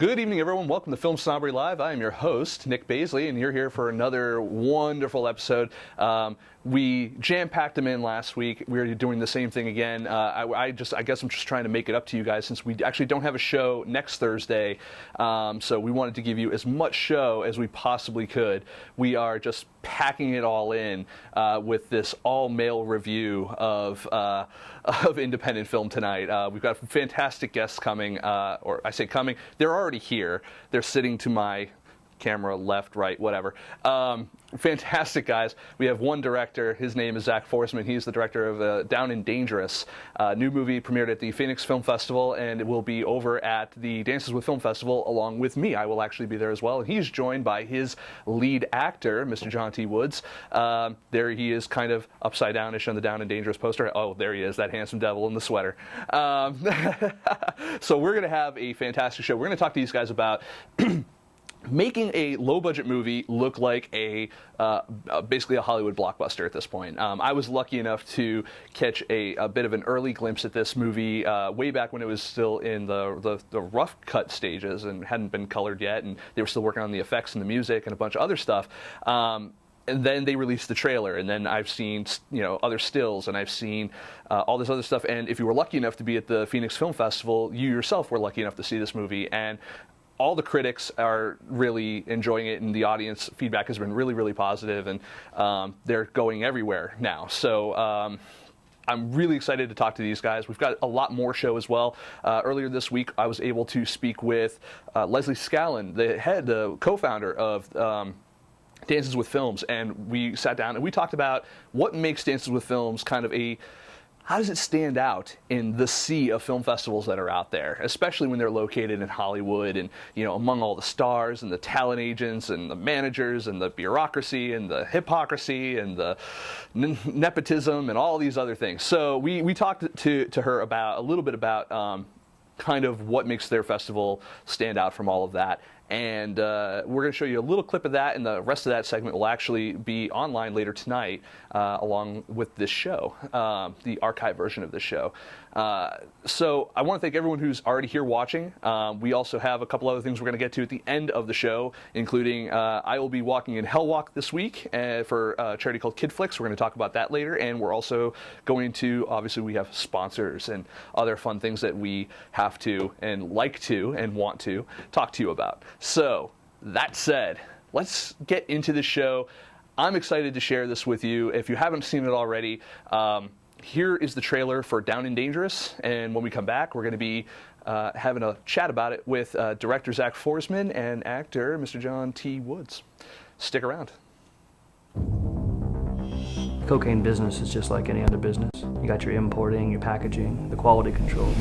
Good evening, everyone. Welcome to Film Snobbery Live. I am your host, Nic Baisley, and you're here for another wonderful episode. We jam-packed them in last week. We're doing the same thing again. I guess I'm just trying to make it up to you guys since we actually don't have a show next Thursday. So we wanted to give you as much show as we possibly could. We are just packing it all in with this all-male review of independent film tonight. We've got fantastic guests coming, or I say coming, they're already here. They're sitting to my camera, left, right, whatever. Fantastic guys. We have one director. His name is Zak Forsman. He's the director of Down and Dangerous. New movie premiered at the Phoenix Film Festival, and it will be over at the Dances with Film Festival along with me. I will actually be there as well. And he's joined by his lead actor, Mr. John T. Woods. There he is, kind of upside downish on the Down and Dangerous poster. Oh, there he is, that handsome devil in the sweater. So we're going to have a fantastic show. We're going to talk to these guys about making a low-budget movie look like basically a Hollywood blockbuster at this point. I was lucky enough to catch a bit of an early glimpse at this movie way back when it was still in the rough cut stages and hadn't been colored yet, and they were still working on the effects and the music and a bunch of other stuff. And then they released the trailer, and then I've seen other stills, and I've seen all this other stuff. And if you were lucky enough to be at the Phoenix Film Festival, you yourself were lucky enough to see this movie. And all the critics are really enjoying it, and the audience feedback has been really, really positive, and they're going everywhere now. So I'm really excited to talk to these guys. We've got a lot more show as well. Earlier this week, I was able to speak with Leslie Scallon, the co-founder of Dances with Films, and we sat down and we talked about what makes Dances with Films kind of how does it stand out in the sea of film festivals that are out there, especially when they're located in Hollywood and, among all the stars and the talent agents and the managers and the bureaucracy and the hypocrisy and the nepotism and all these other things. So we talked to her about a little bit about kind of what makes their festival stand out from all of that. And we're going to show you a little clip of that, and the rest of that segment will actually be online later tonight, along with this show, the archive version of this show. So I want to thank everyone who's already here watching. We also have a couple other things we're going to get to at the end of the show, including I will be walking in Hell Walk this week for a charity called Kid Flicks. We're going to talk about that later, and we're also going to, obviously we have sponsors and other fun things that we have to and like to and want to talk to you about. So, that said, let's get into the show. I'm excited to share this with you. If you haven't seen it already, here is the trailer for Down and Dangerous, and when we come back, we're going to be having a chat about it with director Zak Forsman and actor Mr. John T. Woods. Stick around. Cocaine business is just like any other business. You got your importing, your packaging, the quality control.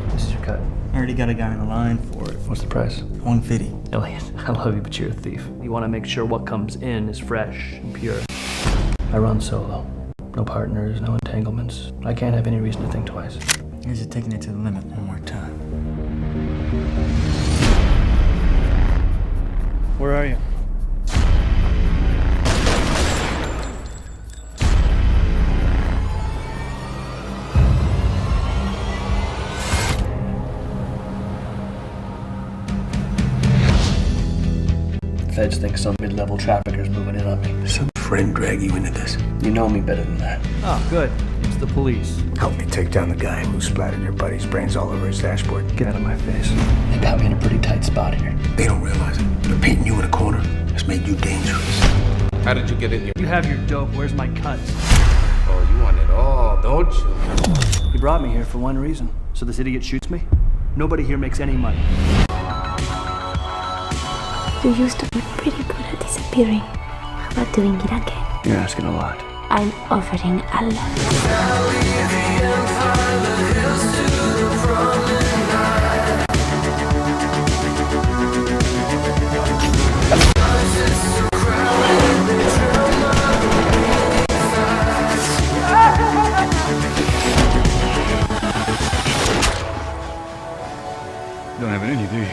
This is your cut. I already got a guy in the line for it. What's the price? $150. Elliot, I love you, but you're a thief. You want to make sure what comes in is fresh and pure. I run solo. No partners, no entanglements. I can't have any reason to think twice. Here's you taking it to the limit one more time. Where are you? Feds think some mid-level trafficker's moving in on me. Did some friend drag you into this? You know me better than that. Oh, good. It's the police. Help me take down the guy who splattered your buddy's brains all over his dashboard. Get out of my face. They got me in a pretty tight spot here. They don't realize it. They're painting you in a corner. It's made you dangerous. How did you get in here? You have your dope. Where's my cuts? Oh, you want it all, don't you? You brought me here for one reason. So this idiot shoots me? Nobody here makes any money. You used to be pretty good at disappearing. How about doing it again? You're asking a lot. I'm offering a lot. Don't have it in you, do you?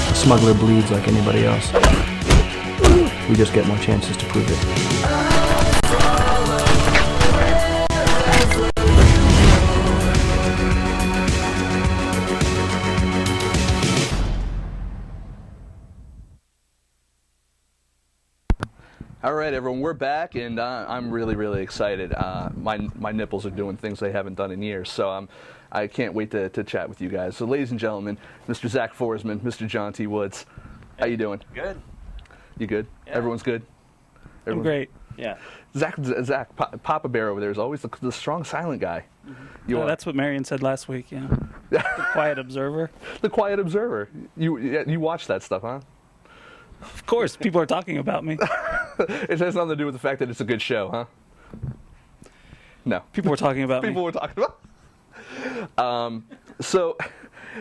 A smuggler bleeds like anybody else. We just get more chances to prove it. All right, everyone, we're back, and I'm really, really excited. My nipples are doing things they haven't done in years, so I can't wait to chat with you guys. So, ladies and gentlemen, Mr. Zak Forsman, Mr. John T. Woods, how you doing? Good. You good? Yeah. Everyone's good? I'm great. Yeah. Zach, Papa Bear over there is always the strong, silent guy. Mm-hmm. That's what Marion said last week, yeah. The quiet observer. The quiet observer. You watch that stuff, huh? Of course, people are talking about me. It has nothing to do with the fact that it's a good show, huh? No. People were talking about me. People were talking about. So,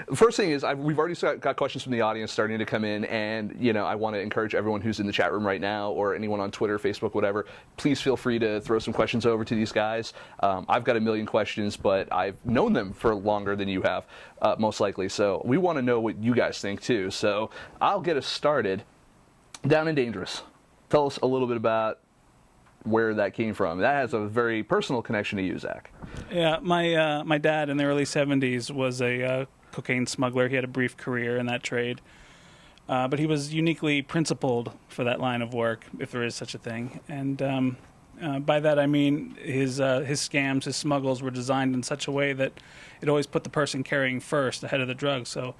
the first thing is we've already got questions from the audience starting to come in, and I want to encourage everyone who's in the chat room right now, or anyone on Twitter, Facebook, whatever. Please feel free to throw some questions over to these guys. I've got a million questions, but I've known them for longer than you have, most likely. So we want to know what you guys think too. So I'll get us started. Down and Dangerous. Tell us a little bit about where that came from. That has a very personal connection to you, Zach. Yeah, my dad in the early 70s was a cocaine smuggler. He had a brief career in that trade. But he was uniquely principled for that line of work, if there is such a thing. And by that I mean his scams, his smuggles were designed in such a way that it always put the person carrying first ahead of the drug. So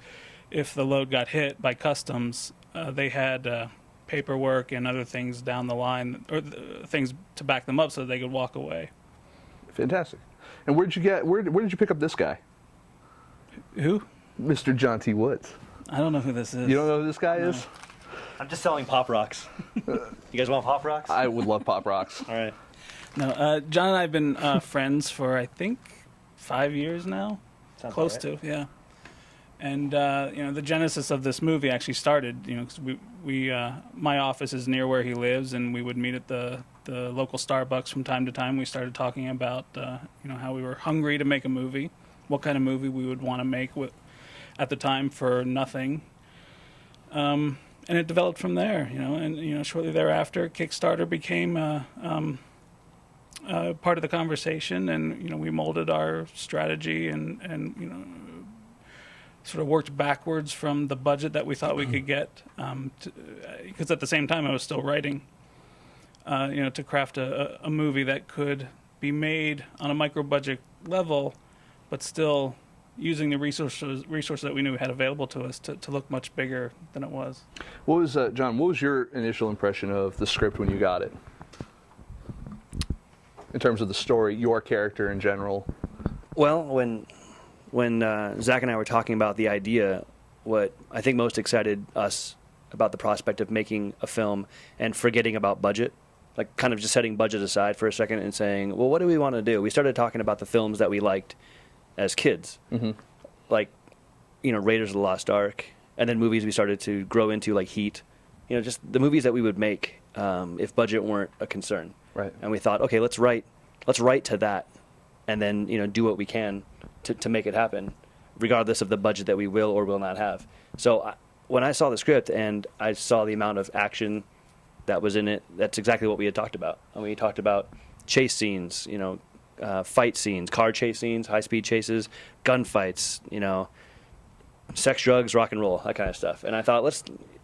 if the load got hit by customs, they had paperwork and other things down the line, or things to back them up so that they could walk away. Fantastic. And where did you pick up this guy? Who? Mr. John T. Woods. I don't know who this is. You don't know who this guy is? I'm just selling Pop Rocks. You guys want Pop Rocks? I would love Pop Rocks. All right. No, John and I have been friends for, I think, 5 years now. Sounds Close right. to, yeah. And the genesis of this movie actually started, because my office is near where he lives, and we would meet at the local Starbucks from time to time. We started talking about how we were hungry to make a movie, what kind of movie we would want to make at the time for nothing, and it developed from there. And shortly thereafter, Kickstarter became part of the conversation, and we molded our strategy and sort of worked backwards from the budget that we thought we could get, because at the same time I was still writing, to craft a movie that could be made on a micro budget level, but still using the resources that we knew we had available to us to look much bigger than it was. What was John? What was your initial impression of the script when you got it? In terms of the story, your character in general. Well, when Zach and I were talking about the idea, what I think most excited us about the prospect of making a film and forgetting about budget, like kind of just setting budget aside for a second and saying, well, what do we want to do? We started talking about the films that we liked as kids, like, Raiders of the Lost Ark, and then movies we started to grow into, like Heat, just the movies that we would make if budget weren't a concern. Right. And we thought, okay, let's write to that, and then do what we can to make it happen, regardless of the budget that we will or will not have. So when I saw the script and I saw the amount of action that was in it, that's exactly what we had talked about. And we talked about chase scenes, fight scenes, car chase scenes, high-speed chases, gunfights, sex, drugs, rock and roll, that kind of stuff. And I thought,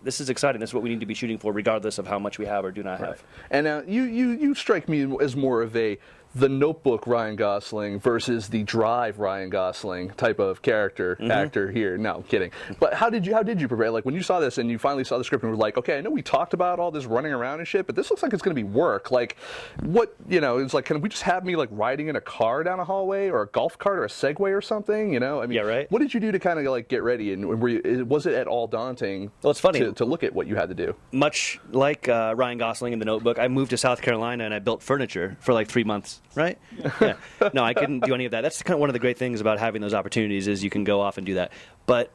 this is exciting. This is what we need to be shooting for, regardless of how much we have or do not have. And now you strike me as more of the Notebook Ryan Gosling versus the Drive Ryan Gosling type of character actor here. No, I'm kidding. But how did you prepare? Like when you saw this and you finally saw the script and were like, okay, I know we talked about all this running around and shit, but this looks like it's going to be work. Like what, it's like, can we just have me like riding in a car down a hallway or a golf cart or a Segway or something? I mean, yeah, right. What did you do to kind of like get ready? And was it at all daunting? Well, it's funny to look at what you had to do. Much like Ryan Gosling in The Notebook, I moved to South Carolina and I built furniture for like 3 months, right? Yeah. No, I couldn't do any of that. That's kind of one of the great things about having those opportunities is you can go off and do that. But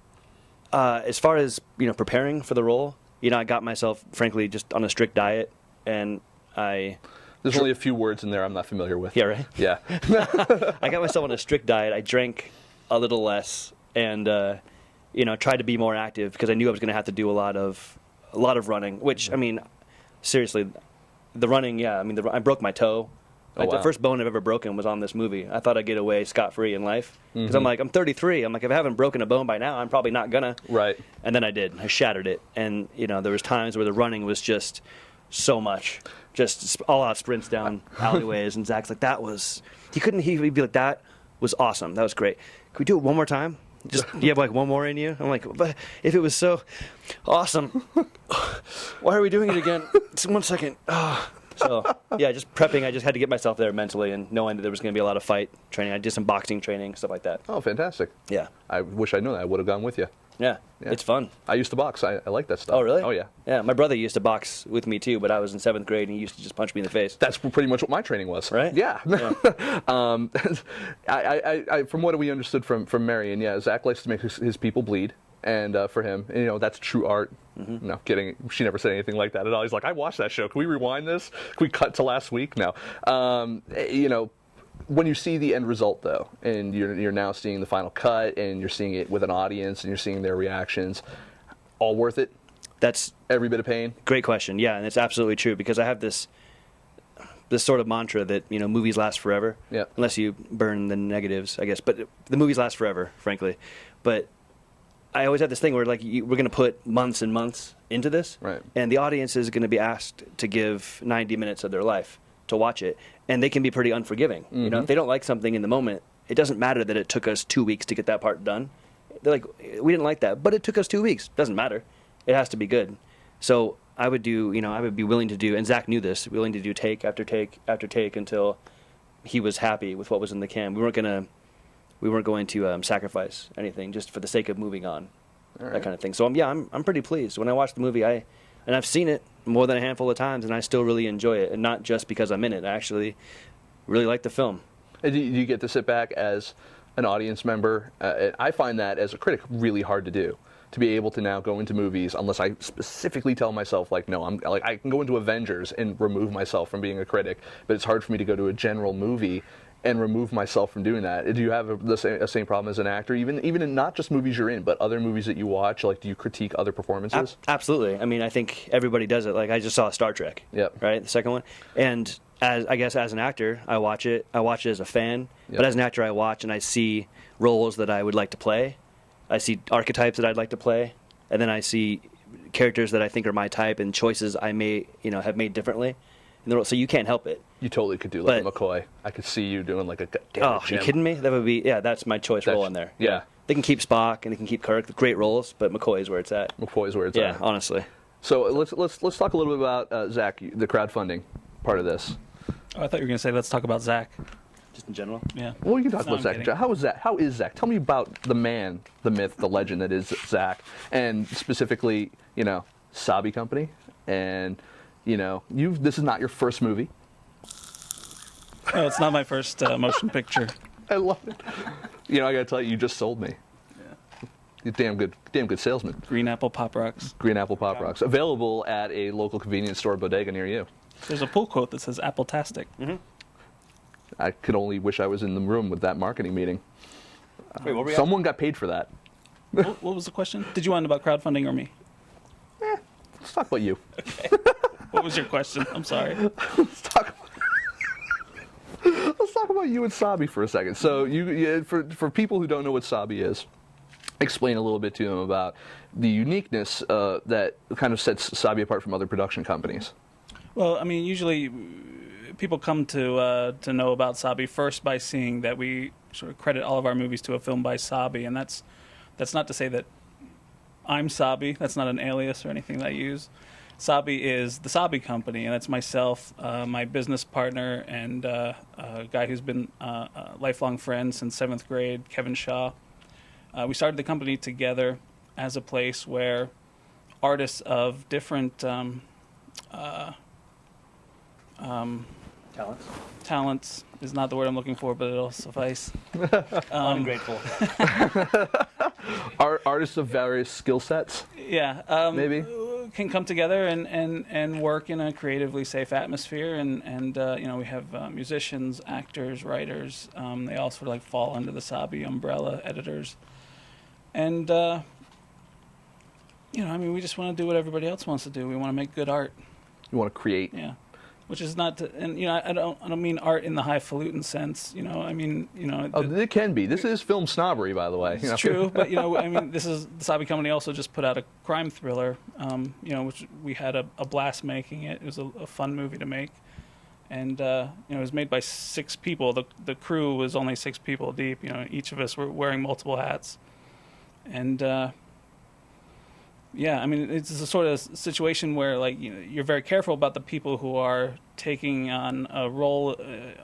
as far as preparing for the role, I got myself, frankly, just on a strict diet, and There's only a few words in there I'm not familiar with. Yeah, right? Yeah. I got myself on a strict diet. I drank a little less and, tried to be more active because I knew I was going to have to do a lot of running, which, I mean, seriously, the running, yeah. I mean, I broke my toe. Like, wow. The first bone I've ever broken was on this movie. I thought I'd get away scot-free in life. Because I'm 33. I'm like, if I haven't broken a bone by now, I'm probably not gonna. Right. And then I did. I shattered it. And, there was times where the running was just so much. just all out sprints down alleyways, and Zach's like, that was, he'd be like, that was awesome, that was great. Can we do it one more time? Just, do you have like one more in you? I'm like, but if it was so awesome, why are we doing it again? Just 1 second. So yeah, just prepping. I just had to get myself there mentally, and knowing that there was going to be a lot of fight training. I did some boxing training, stuff like that. Oh, fantastic. Yeah. I wish I knew that. I would have gone with you. Yeah, Yeah. it's fun. I used to box. I like that stuff. Oh, really? Oh, yeah. Yeah, my brother used to box with me too, but I was in 7th grade, and he used to just punch me in the face. That's pretty much what my training was. Right? Yeah. Yeah. From what we understood from Marion, yeah, Zach likes to make his people bleed. And for him, you know, that's true art. Mm-hmm. No, kidding. She never said anything like that at all. He's like, I watched that show. Can we rewind this? Can we cut to last week? No. You know, when you see the end result, though, and you're now seeing the final cut, and you're seeing it with an audience, and you're seeing their reactions, all worth it? That's Every bit of pain? great question. Yeah, and it's absolutely true, because I have this sort of mantra that, you know, movies last forever. Yeah. Unless you burn the negatives, I guess. But the movies last forever, frankly. But I always have this thing where, like, we're going to put months and months into this, Right. and the audience is going to be asked to give 90 minutes of their life to watch it, and they can be pretty unforgiving. Mm-hmm. You know, if they don't like something in the moment, it doesn't matter that it took us 2 weeks to get that part done. They're like, we didn't like that, but it took us 2 weeks. Doesn't matter. It has to be good. So I would be willing to do, and Zach knew this, willing to do take after take after take until he was happy with what was in the can. We weren't going to sacrifice anything just for the sake of moving on, that kind of thing. So I'm pretty pleased. When I watch the movie, and I've seen it more than a handful of times, and I still really enjoy it, and not just because I'm in it. I actually really like the film. And do you get to sit back as an audience member? I find that as a critic really hard to do. To be able to now go into movies, unless I specifically tell myself, like, no, I can go into Avengers and remove myself from being a critic, but it's hard for me to go to a general movie and remove myself from doing that. Do you have the same problem as an actor, even in not just movies you're in, but other movies that you watch? Like, do you critique other performances? Absolutely. I mean, I think everybody does it. Like, I just saw Star Trek. Yep. Right, the second one, and as an actor, I watch it as a fan. Yep. But as an actor, I watch and I see roles that I would like to play. I see archetypes that I'd like to play, and then I see characters that I think are my type and choices I may, have made differently. So you can't help it. You totally could do like a McCoy. I could see you doing like a. Oh, are you kidding me? That would be that's my choice role in there. Yeah. They can keep Spock and they can keep Kirk. Great roles, but McCoy is where it's at. McCoy's where it's at. Yeah, honestly. So let's talk a little bit about Zach, the crowdfunding part of this. Oh, I thought you were going to say, let's talk about Zach. Just in general. Yeah. Well, you can talk No, about I'm Zach. kidding. How is Zach? Tell me about the man, the myth, the legend that is Zach, and specifically, Sabi Company, and this is not your first movie. Oh, it's not my first motion picture. I love it. I gotta tell you, you just sold me. Yeah. You're damn good salesman. Green Apple Pop Rocks. Green Apple Pop Rocks, available at a local convenience store bodega near you. There's a pull quote that says Apple-tastic. Mm-hmm. I could only wish I was in the room with that marketing meeting. Wait, what were we Someone got paid for that. What was the question? Did you want about crowdfunding or me? Let's talk about you. What was your question? I'm sorry. Let's talk about you and Sabi for a second. So, for people who don't know what Sabi is, explain a little bit to them about the uniqueness that kind of sets Sabi apart from other production companies. Well, I mean, usually people come to know about Sabi first by seeing that we sort of credit all of our movies to a film by Sabi, and that's not to say that I'm Sabi. That's not an alias or anything that I use. Sabi is the Sabi Company, and that's myself, my business partner, and a guy who's been a lifelong friend since 7th grade, Kevin Shaw. We started the company together as a place where artists of different talents is not the word I'm looking for, but it'll suffice. Ungrateful. Artists of various skill sets. Yeah, maybe can come together and work in a creatively safe atmosphere, and we have musicians, actors, writers. They all sort of fall under the Sabi umbrella, editors, and we just want to do what everybody else wants to do. We want to make good art. You want to create. Yeah. which is not to, and I don't mean art in the highfalutin sense. I mean it can be. This is film snobbery, by the way. It's true, but I mean, the Sabi Company also just put out a crime thriller, which we had a blast making it. It was a fun movie to make, and it was made by 6 people. The crew was only 6 people deep. Each of us were wearing multiple hats, and yeah, I mean, it's a sort of situation where you're very careful about the people who are taking on a role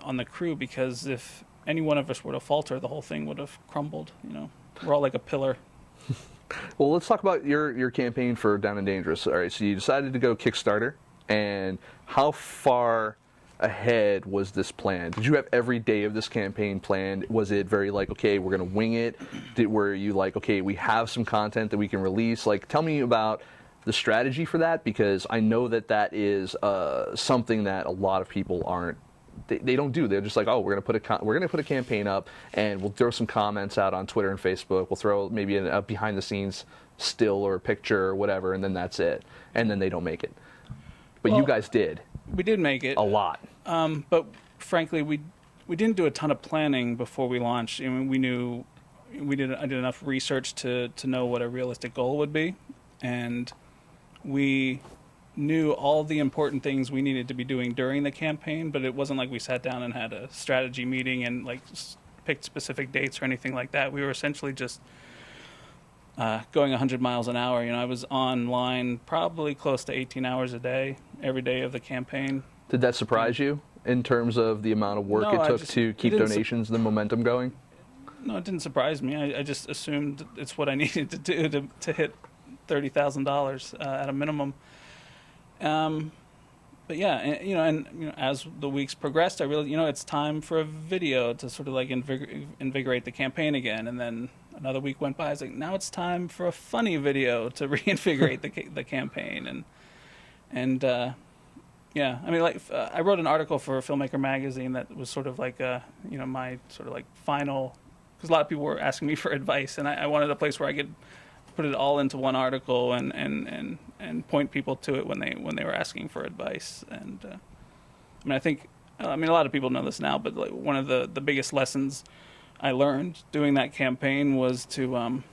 on the crew, because if any one of us were to falter, the whole thing would have crumbled. We're all like a pillar. Well, let's talk about your campaign for Down and Dangerous. All right, so you decided to go Kickstarter, and how far ahead was this planned? Did you have every day of this campaign planned? Was it very okay, we're going to wing it? Were you okay, we have some content that we can release? Tell me about the strategy for that, because I know that is something that a lot of people aren't. They don't do. They're just oh, we're going to put a campaign up, and we'll throw some comments out on Twitter and Facebook. We'll throw maybe a behind the scenes still or a picture or whatever, and then that's it. And then they don't make it. But you guys did. We did make it a lot. But frankly, we didn't do a ton of planning before we launched. I mean, I did enough research to know what a realistic goal would be, and we knew all the important things we needed to be doing during the campaign. But it wasn't like we sat down and had a strategy meeting and picked specific dates or anything like that. We were essentially just going 100 miles an hour. I was online probably close to 18 hours a day, every day of the campaign. Did that surprise you in terms of the amount of work it took to keep donations and the momentum going? No, it didn't surprise me. I just assumed it's what I needed to do to hit $30,000 at a minimum. But yeah, and as the weeks progressed, I really, it's time for a video to sort of invigorate the campaign again. And then another week went by. I was now it's time for a funny video to reinvigorate the campaign. And yeah, I mean, I wrote an article for Filmmaker magazine that was sort of my sort of final, because a lot of people were asking me for advice, and I wanted a place where I could put it all into one article and point people to it when they were asking for advice. And I mean, I think a lot of people know this now, but one of the biggest lessons I learned doing that campaign was to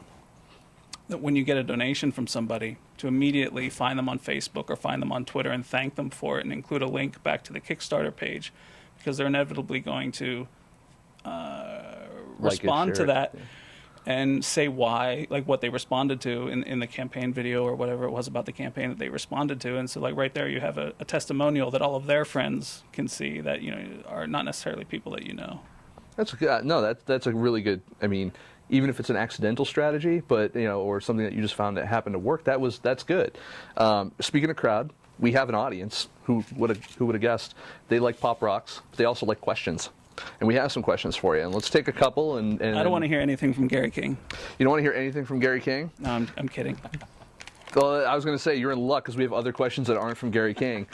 that when you get a donation from somebody, to immediately find them on Facebook or find them on Twitter and thank them for it, and include a link back to the Kickstarter page, because they're inevitably going to respond to that and say why, what they responded to in the campaign video or whatever it was about the campaign that they responded to. And so right there you have a testimonial that all of their friends can see that are not necessarily people that you know. That's that's a really good. I mean, even if it's an accidental strategy, but or something that you just found that happened to work, that's good. Speaking of crowd, we have an audience. Who would have guessed? They like pop rocks. But they also like questions, and we have some questions for you. And let's take a couple. And I don't want to hear anything from Gary King. You don't want to hear anything from Gary King? No, I'm kidding. Well, I was going to say you're in luck because we have other questions that aren't from Gary King.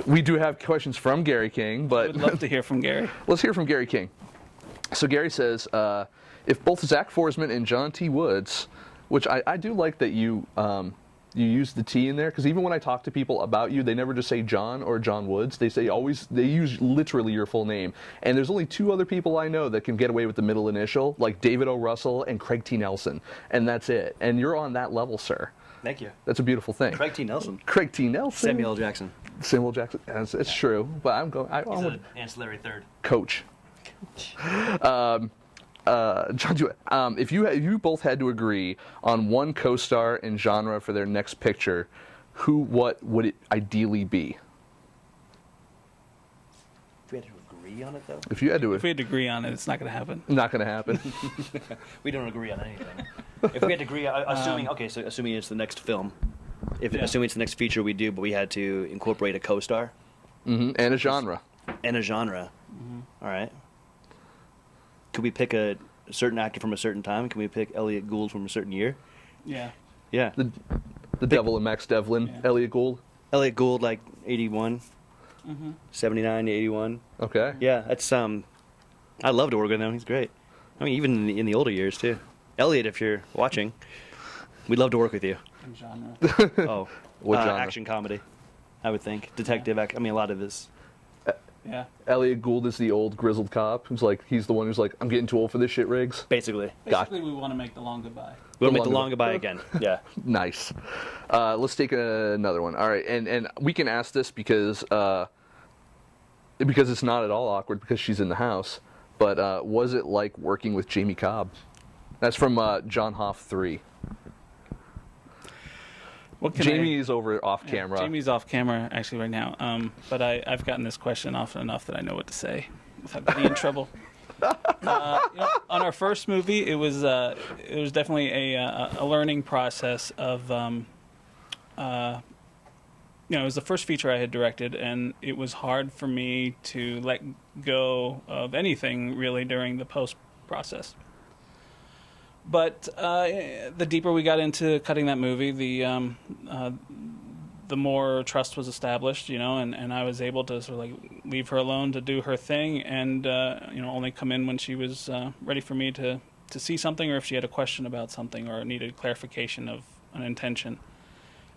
We do have questions from Gary King, but I would love to hear from Gary. Let's hear from Gary King. So Gary says, if both Zak Forsman and John T. Woods, which I do like that you use the T in there, because even when I talk to people about you, they never just say John or John Woods. They use literally your full name. And there's only 2 other people I know that can get away with the middle initial, like David O. Russell and Craig T. Nelson, and that's it. And you're on that level, sir. Thank you. That's a beautiful thing. Craig T. Nelson. Craig T. Nelson. Samuel L. Jackson. Samuel L. Jackson. It's true, but I'm going. He's an ancillary third. Coach. John, if you both had to agree on one co-star and genre for their next picture, what would it ideally be? If we had to agree on it, though? If we had to agree on it, it's not going to happen. Not going to happen. We don't agree on anything. If we had to agree, assuming it's the next film, assuming it's the next feature we do, but we had to incorporate a co-star. Mm-hmm. And a genre. Mm-hmm. All right. Could we pick a certain actor from a certain time? Can we pick Elliot Gould from a certain year? Yeah. Yeah. The Devil and Max Devlin, yeah. Elliot Gould. Elliot Gould, 81, 79 to 81. Okay. Yeah, that's I love to work with him. He's great. I mean, even in the older years too. Elliot, if you're watching, we'd love to work with you. What genre? What genre? Action comedy, I would think. Detective. A lot of his Yeah. Elliot Gould is the old grizzled cop who's like, he's the one who's like, I'm getting too old for this shit, Riggs. Basically. Basically, we want to make the long goodbye. We want to make the long goodbye again. Yeah. Nice. Let's take another one. All right, and we can ask this because it's not at all awkward because she's in the house. But was it like working with Jamie Cobb? That's from John Hoff 3. Jamie's over off camera. Jamie's off camera actually right now. But I've gotten this question often enough that I know what to say without getting in trouble. On our first movie, it was definitely a learning process of it was the first feature I had directed, and it was hard for me to let go of anything really during the post process. But the deeper we got into cutting that movie, the more trust was established, and I was able to sort of like leave her alone to do her thing, and only come in when she was ready for me to see something, or if she had a question about something or needed clarification of an intention.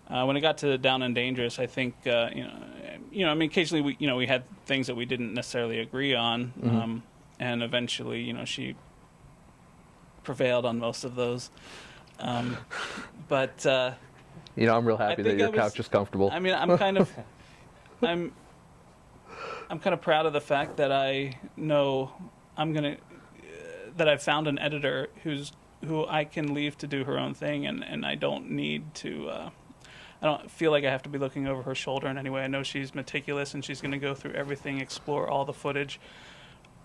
When it got to Down and Dangerous, I think occasionally we had things that we didn't necessarily agree on, and eventually she prevailed on most of those. But I'm real happy that your couch is comfortable. I mean, I'm kind of proud of the fact that I know that I've found an editor who I can leave to do her own thing, and I don't need to. I don't feel like I have to be looking over her shoulder in any way. I know she's meticulous and she's going to go through everything, explore all the footage,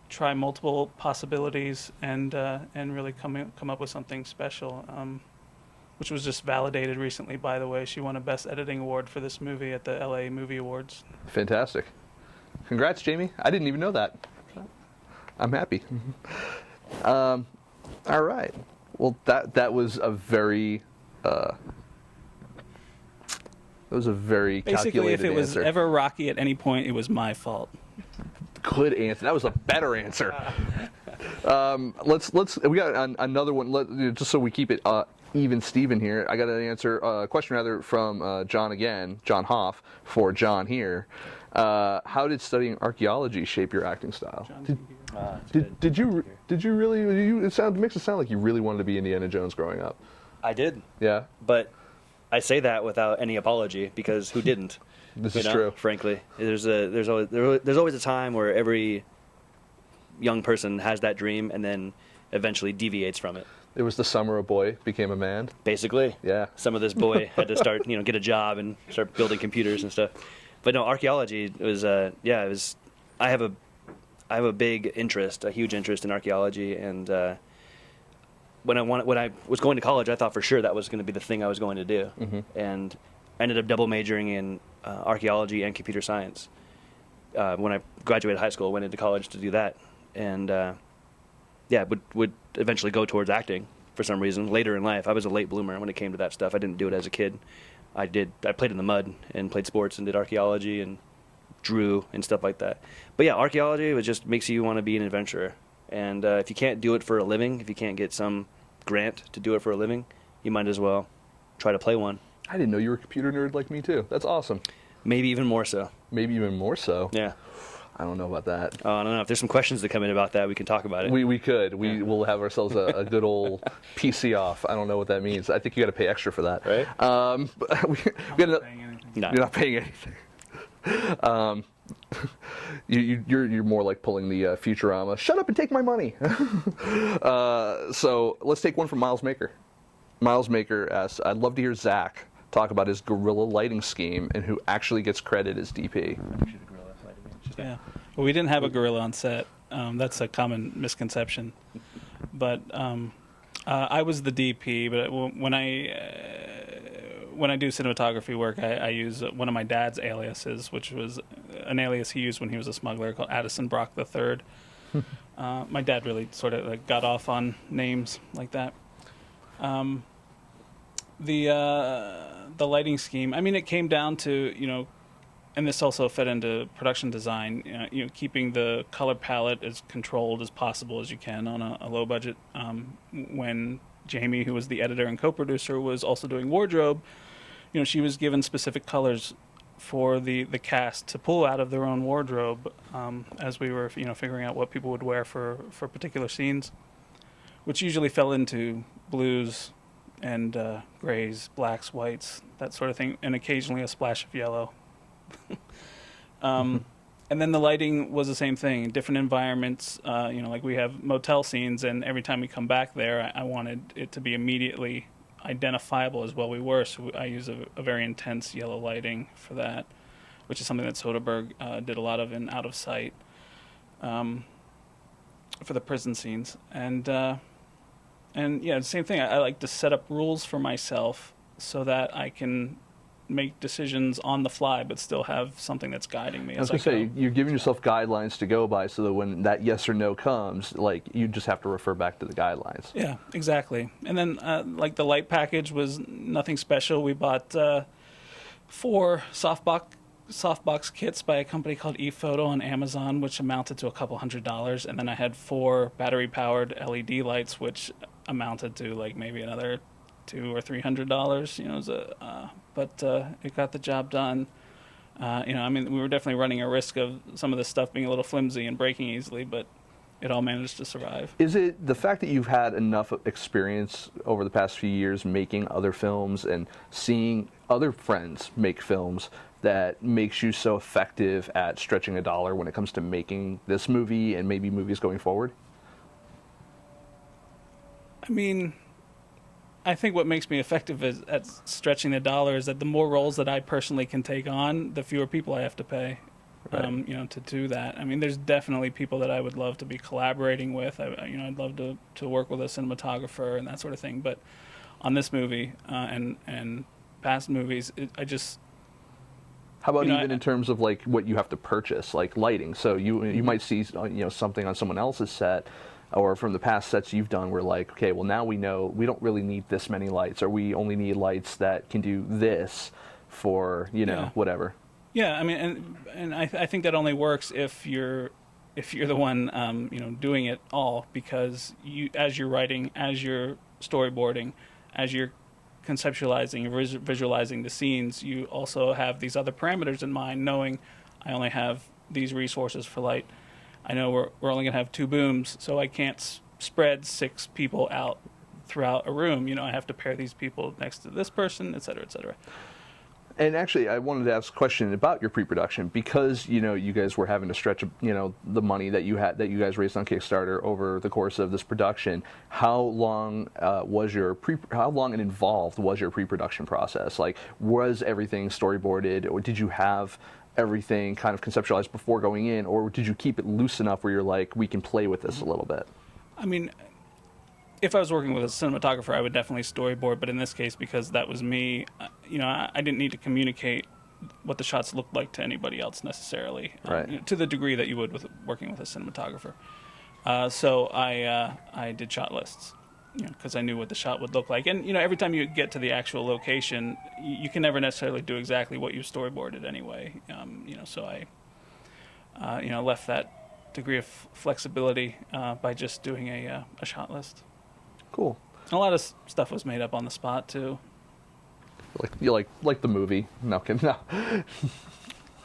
try multiple possibilities, and really come up with something special. Which was just validated recently, by the way. She won a Best Editing Award for this movie at the LA Movie Awards. Fantastic. Congrats, Jamie. I didn't even know that. I'm happy. All right. Well, that was a very Basically, calculated if it was answer. ever rocky at any point, it was my fault. Good answer. That was a better answer. We got another one. Just so we keep it even Steven here. I got a question rather from John Hoff for John here. How did studying archaeology shape your acting style? Did you really? It makes it sound like you really wanted to be Indiana Jones growing up. I did. Yeah. But I say that without any apology, because who didn't? This is true. Frankly, there's always a time where every young person has that dream and then eventually deviates from it. It was the summer a boy became a man. Basically, yeah. Some of this boy had to start, get a job and start building computers and stuff. But no, archaeology was, it was. I have a big interest, a huge interest in archaeology, and when I was going to college, I thought for sure that was going to be the thing I was going to do, and I ended up double majoring in archaeology and computer science. When I graduated high school, I went into college to do that, and would eventually go towards acting for some reason later in life. I was a late bloomer when it came to that stuff. I didn't do it as a kid. I played in the mud and played sports and did archaeology and drew and stuff like that. But yeah, archaeology, it just makes you want to be an adventurer. And if you can't do it for a living, if you can't get some grant to do it for a living, you might as well try to play one. I didn't know you were a computer nerd like me too. That's awesome. Maybe even more so. Maybe even more so. Yeah. I don't know about that. I don't know. If there's some questions that come in about that, we can talk about it. We could. We'll have ourselves a good old PC off. I don't know what that means. I think you got to pay extra for that. Right? I'm not paying anything. No. You're not paying anything. You're more like pulling the Futurama. Shut up and take my money. So let's take one from Miles Maker. Miles Maker asks, I'd love to hear Zach talk about his guerrilla lighting scheme and who actually gets credit as DP. Yeah. Well, we didn't have a gorilla on set. That's a common misconception. But I was the DP. But when I do cinematography work, I use one of my dad's aliases, which was an alias he used when he was a smuggler, called Addison Brock III. My dad really sort of got off on names like that. The lighting scheme, I mean, it came down to, and this also fed into production design, keeping the color palette as controlled as possible as you can on a low budget. When Jamie, who was the editor and co-producer, was also doing wardrobe, she was given specific colors for the cast to pull out of their own wardrobe as we were figuring out what people would wear for particular scenes, which usually fell into blues and grays, blacks, whites, that sort of thing, and occasionally a splash of yellow. And then the lighting was the same thing, different environments. Like we have motel scenes, and every time we come back there, I wanted it to be immediately identifiable as well we were. So I use a very intense yellow lighting for that, which is something that Soderbergh did a lot of in Out of Sight for the prison scenes. And yeah, the same thing. I like to set up rules for myself so that I can make decisions on the fly, but still have something that's guiding me. I was going to say, you're giving yourself guidelines to go by so that when that yes or no comes, like, you just have to refer back to the guidelines. Yeah, exactly. And then, like, the light package was nothing special. We bought 4 softbox kits by a company called ePhoto on Amazon, which amounted to a couple $100. And then I had 4 battery-powered LED lights, which amounted to, like, maybe another $200 or $300. But it got the job done. I mean, we were definitely running a risk of some of this stuff being a little flimsy and breaking easily, but it all managed to survive. Is it the fact that you've had enough experience over the past few years making other films and seeing other friends make films that makes you so effective at stretching a dollar when it comes to making this movie and maybe movies going forward? I mean, I think what makes me effective at stretching the dollar is that the more roles that I personally can take on, the fewer people I have to pay, Right. to do that. I mean, there's definitely people that I would love to be collaborating with. I'd love to work with a cinematographer and that sort of thing. But on this movie and past movies, How about You know, even in terms of like what you have to purchase, like lighting? So you might see something on someone else's set, or from the past sets you've done, where like, okay, well now we know we don't really need this many lights, or we only need lights that can do this for Yeah. whatever. Yeah, I mean, and I think that only works if you're the one doing it all, because as you're writing, as you're storyboarding, as you're conceptualizing, visualizing the scenes, you also have these other parameters in mind, knowing I only have these resources for light. I know we're only going to have 2 booms, so I can't spread 6 people out throughout a room. I have to pair these people next to this person, et cetera, et cetera. And actually, I wanted to ask a question about your pre-production, because you guys were having to stretch the money that you guys raised on Kickstarter over the course of this production. How long and involved was your pre-production process? Like, was everything storyboarded, or did you have everything kind of conceptualized before going in, or did you keep it loose enough where you're like, we can play with this a little bit? I mean, if I was working with a cinematographer, I would definitely storyboard. But in this case, because that was me, I didn't need to communicate what the shots looked like to anybody else necessarily, Right. To the degree that you would with working with a cinematographer. So I did shot lists, because I knew what the shot would look like. And every time you get to the actual location, you can never necessarily do exactly what you storyboarded anyway. So I left that degree of flexibility by just doing a shot list. Cool. A lot of stuff was made up on the spot too. Like the movie? No, no. Yeah,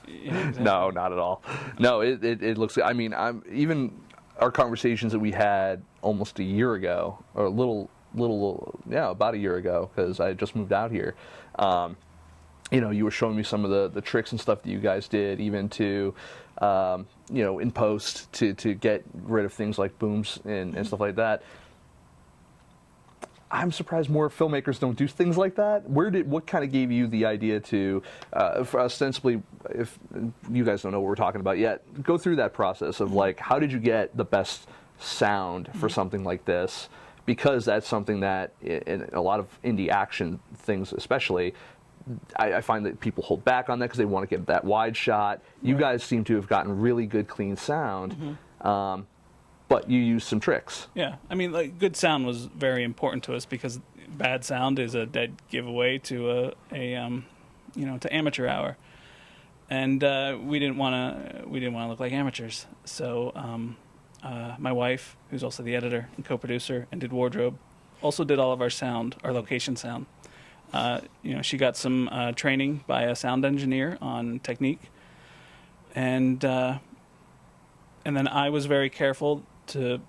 exactly. No, not at all. No, it looks. I mean, even our conversations that we had almost a year ago, or about a year ago, because I had just moved out here. You were showing me some of the tricks and stuff that you guys did, even to, in post to get rid of things like booms and stuff like that. I'm surprised more filmmakers don't do things like that. What kind of gave you the idea to, ostensibly, if you guys don't know what we're talking about yet, go through that process of like, how did you get the best sound for something like this? Because that's something that in a lot of indie action things, especially, I find that people hold back on that because they want to get that wide shot. You guys seem to have gotten really good, clean sound. But you used some tricks. Yeah, I mean, like, good sound was very important to us, because bad sound is a dead giveaway to to amateur hour, and we didn't want to look like amateurs. So my wife, who's also the editor and co-producer and did wardrobe, also did all of our sound, our location sound. She got some training by a sound engineer on technique, and then I was very careful to,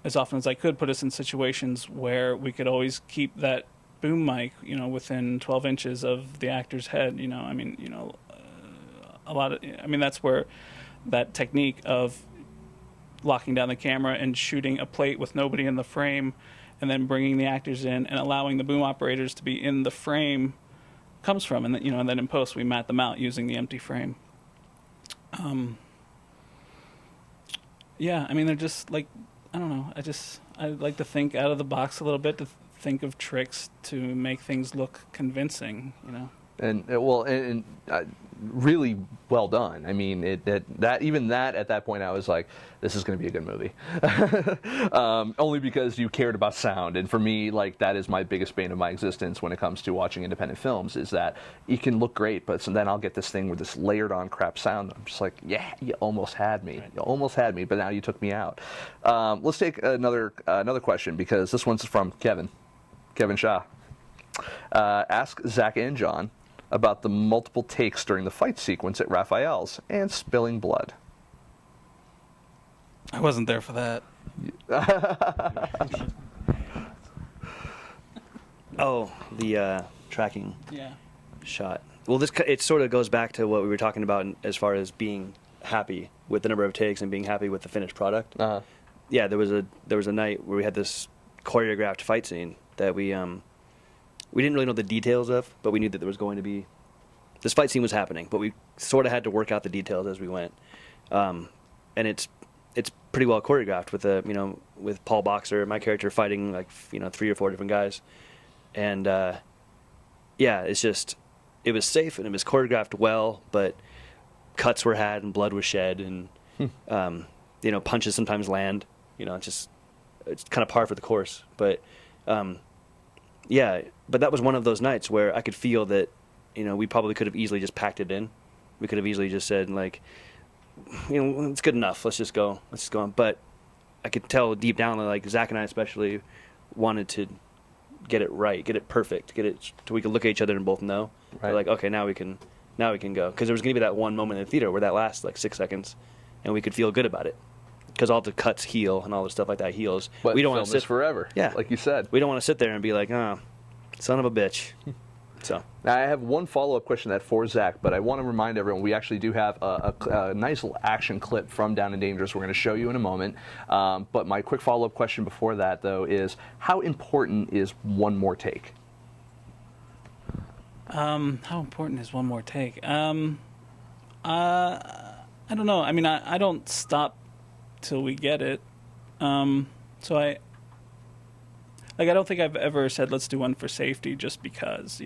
as often as I could, put us in situations where we could always keep that boom mic, within 12 inches of the actor's head. A lot of, that's where that technique of locking down the camera and shooting a plate with nobody in the frame, and then bringing the actors in and allowing the boom operators to be in the frame comes from. And then, and then in post we mat them out using the empty frame. They're just like, I don't know. I like to think out of the box a little bit, to think of tricks to make things look convincing, And really well done. I mean, at that point, I was like, this is going to be a good movie. Only because you cared about sound. And for me, like, that is my biggest bane of my existence when it comes to watching independent films, is that it can look great, but then I'll get this thing with this layered on crap sound. I'm just like, yeah, you almost had me. You almost had me, but now you took me out. Let's take another question, because this one's from Kevin Shaw. Ask Zach and John about the multiple takes during the fight sequence at Raphael's and spilling blood. I wasn't there for that. Oh, the tracking Yeah. shot. Well, it sort of goes back to what we were talking about as far as being happy with the number of takes and being happy with the finished product. Uh-huh. Yeah, there was a night where we had this choreographed fight scene that we didn't really know the details of, but we knew that there was going to be, this fight scene was happening, but we sort of had to work out the details as we went. And it's pretty well choreographed with Paul Boxer, my character, fighting 3 or 4 different guys. And it was safe and it was choreographed well, but cuts were had and blood was shed, and punches sometimes land. It's kind of par for the course. But but that was one of those nights where I could feel that, we probably could have easily just packed it in. We could have easily just said, it's good enough. Let's just go on. But I could tell deep down that, Zach and I especially wanted to get it right, get it perfect, get it so we could look at each other and both know. Right. Like, okay, now we can go. Because there was going to be that one moment in the theater where that lasts 6 seconds, and we could feel good about it. Because all the cuts heal and all the stuff like that heals. But we don't want to sit forever. Yeah, like you said. We don't want to sit there and be like, oh, son of a bitch. So now, I have one follow-up question for Zach, but I want to remind everyone we actually do have a nice little action clip from Down and Dangerous we're going to show you in a moment. But my quick follow-up question before that, though, is how important is one more take? How important is one more take? I don't know. I mean, I don't stop till we get it. So I don't think I've ever said let's do one for safety just because,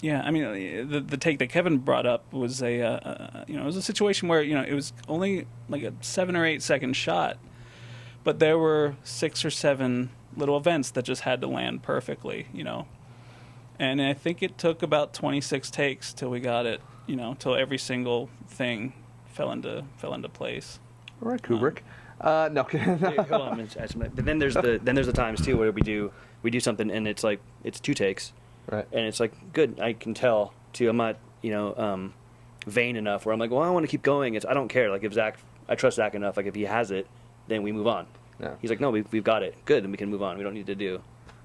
Yeah, I mean, the take that Kevin brought up was it was a situation where, it was only like a 7 or 8 second shot, but there were 6 or 7 little events that just had to land perfectly, And I think it took about 26 takes till we got it, till every single thing fell into place. All right, Kubrick. No. Wait, hold on. But then there's the times too where we do something and it's 2 takes, right? And it's good. I can tell too. I'm not vain enough where I'm like, well, I want to keep going. I don't care. I trust Zach enough. If he has it, then we move on. Yeah. He's like, no, we've got it. Good, and we can move on. We don't need to do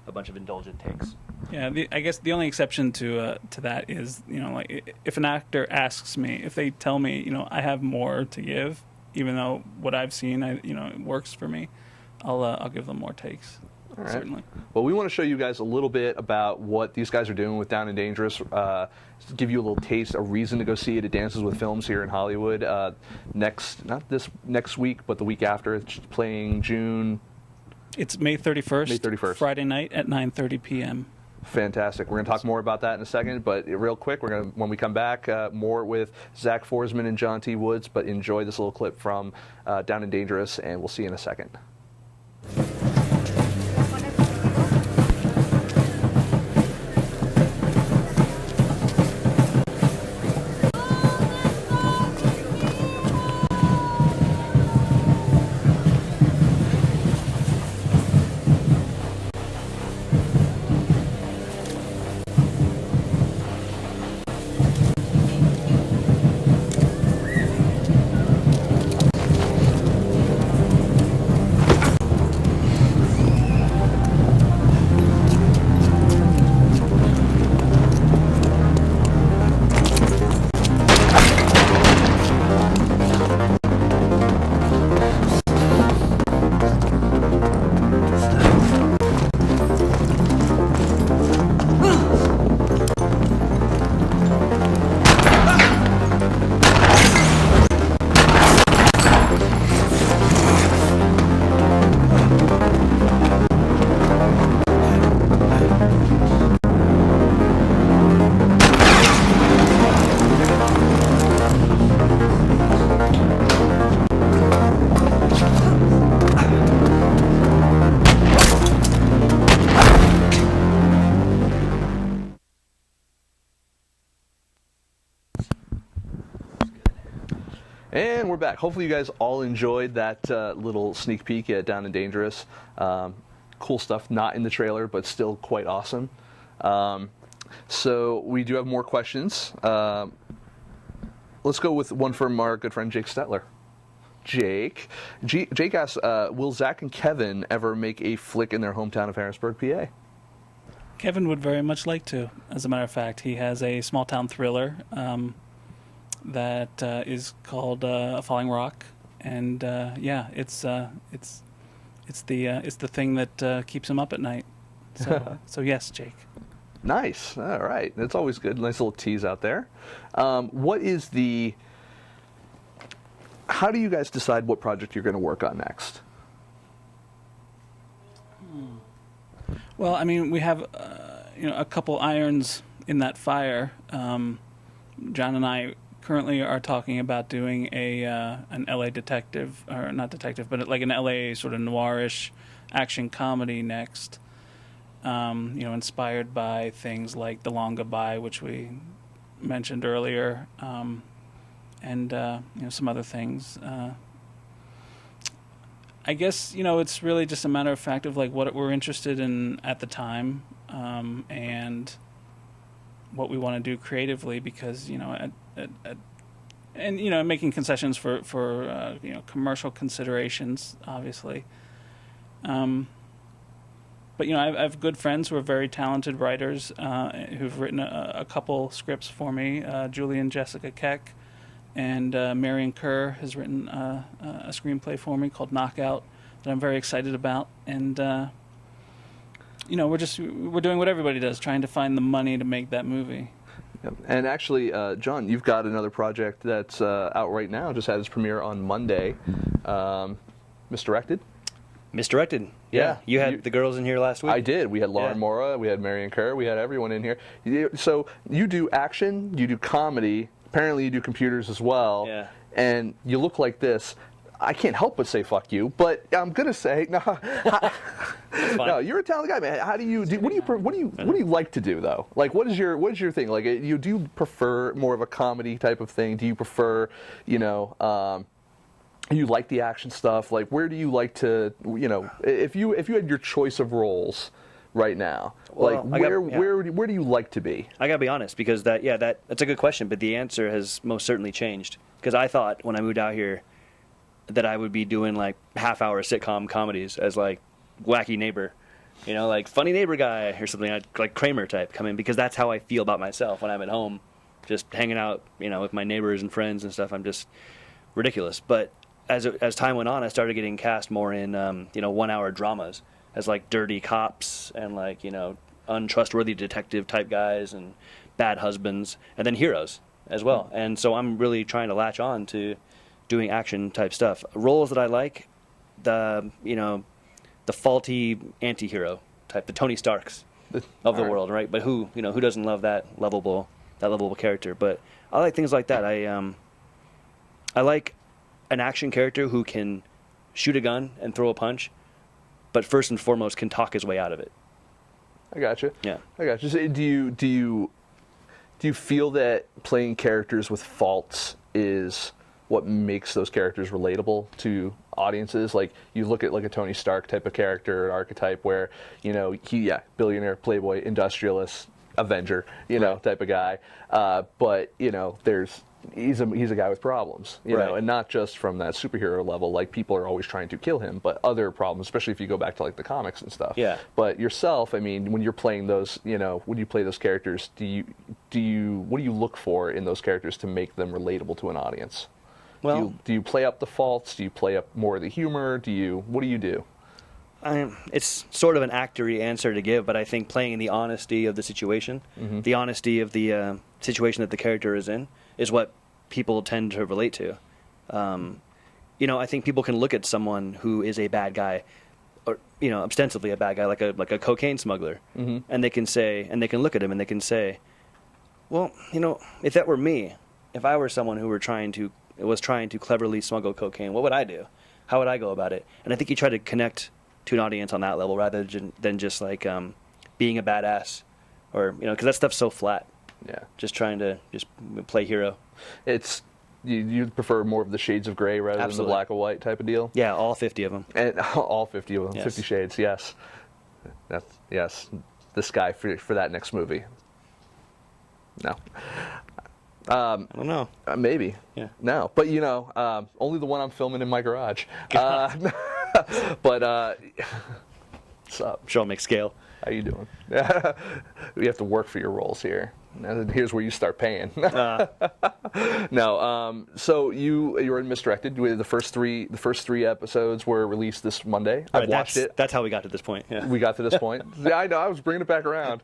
a bunch of indulgent takes. Yeah, I guess the only exception to that is, if an actor asks me, if they tell me, I have more to give, even though what I've seen, it works for me, I'll give them more takes. All right. Certainly. Well, we want to show you guys a little bit about what these guys are doing with Down and Dangerous. Give you a little taste, a reason to go see it at Dances with Films here in Hollywood. Not this next week, but the week after. It's playing June. It's May 31st. May 31st. Friday night at 9:30 p.m. Fantastic. We're going to talk more about that in a second, but real quick, when we come back, more with Zak Forsman and John T. Woods, but enjoy this little clip from Down and Dangerous, and we'll see you in a second. And we're back. Hopefully you guys all enjoyed that little sneak peek at Down and Dangerous. Cool stuff, not in the trailer, but still quite awesome. So we do have more questions. Let's go with one from our good friend Jake Stetler. Jake asks, will Zach and Kevin ever make a flick in their hometown of Harrisburg, PA? Kevin would very much like to. As a matter of fact, he has a small town thriller that is called Falling Rock, and it's the thing that keeps him up at night. So yes, Jake. Nice. All right. That's always good. Nice little tease out there. How do you guys decide what project you're going to work on next? Well, I mean, we have a couple irons in that fire. John and I currently are talking about doing an LA detective, or not detective, but like an LA sort of noirish action comedy next. Inspired by things like The Long Goodbye, which we mentioned earlier, and some other things. I guess it's really just a matter of fact of like what we're interested in at the time, and what we want to do creatively, because making concessions for commercial considerations, obviously. But I have good friends who are very talented writers who've written a couple scripts for me. Julie and Jessica Keck, and Marion Kerr has written a screenplay for me called Knockout that I'm very excited about. And we're doing what everybody does, trying to find the money to make that movie. Yep. And actually, John, you've got another project that's out right now. Just had its premiere on Monday. Misdirected. Misdirected. Yeah. You had the girls in here last week? I did. We had Lauren Mora, we had Marion Kerr, we had everyone in here. So you do action, you do comedy, apparently you do computers as well. Yeah. And you look like this. I can't help but say fuck you, but I'm gonna say no. No, you're a talented guy, man. How do you do? What do you like to do though? Like, what is your thing? Like, do you prefer more of a comedy type of thing? Do you prefer, you like the action stuff? Like, where do you like to, if you had your choice of roles right now, well, like where do you like to be? I gotta be honest, because that's a good question, but the answer has most certainly changed. Because I thought when I moved out here that I would be doing like half-hour sitcom comedies as like wacky neighbor, like funny neighbor guy or something, like Kramer type, come in, because that's how I feel about myself when I'm at home, just hanging out, with my neighbors and friends and stuff. I'm just ridiculous. But as time went on, I started getting cast more in 1-hour dramas as like dirty cops and like untrustworthy detective type guys and bad husbands, and then heroes as well. And so I'm really trying to latch on to doing action type stuff. Roles that I like, the faulty anti-hero type, the Tony Starks of the world, right? But who doesn't love that lovable character? But I like things like that. I like an action character who can shoot a gun and throw a punch, but first and foremost can talk his way out of it. I got you. Yeah, I got you. So do you feel that playing characters with faults is what makes those characters relatable to audiences? Like, you look at like a Tony Stark type of character, an archetype where billionaire, playboy, industrialist, Avenger, right, type of guy, but he's a guy with problems, right, and not just from that superhero level. Like, people are always trying to kill him, but other problems, especially if you go back to like the comics and stuff. Yeah. But yourself, I mean, when you're playing those, when you play those characters, what do you look for in those characters to make them relatable to an audience? Well, do you play up the faults? Do you play up more of the humor? What do you do? It's sort of an actory answer to give, but I think playing in the honesty of the situation, the honesty of the situation that the character is in, is what people tend to relate to. I think people can look at someone who is a bad guy, or ostensibly a bad guy, like a cocaine smuggler, and they can look at him and they can say, well, if that were me, if I were someone who was trying to cleverly smuggle cocaine, what would I do? How would I go about it? And I think you try to connect to an audience on that level rather than just like being a badass, or because that stuff's so flat. Yeah. Just trying to play hero. It's You prefer more of the shades of gray rather than the Absolutely. black and white type of deal? Yeah, all 50 of them. And all 50 of them, Yes. 50 Shades, yes. Yes, this guy for that next movie. No. I don't know. Maybe. Yeah. No, but only the one I'm filming in my garage. But what's up? Show 'em make scale. How you doing? You have to work for your roles here. Now, here's where you start paying. No. So you're in Misdirected. The first three episodes were released this Monday. I've watched it. That's how we got to this point. Yeah. We got to this point. Yeah, I know. I was bringing it back around.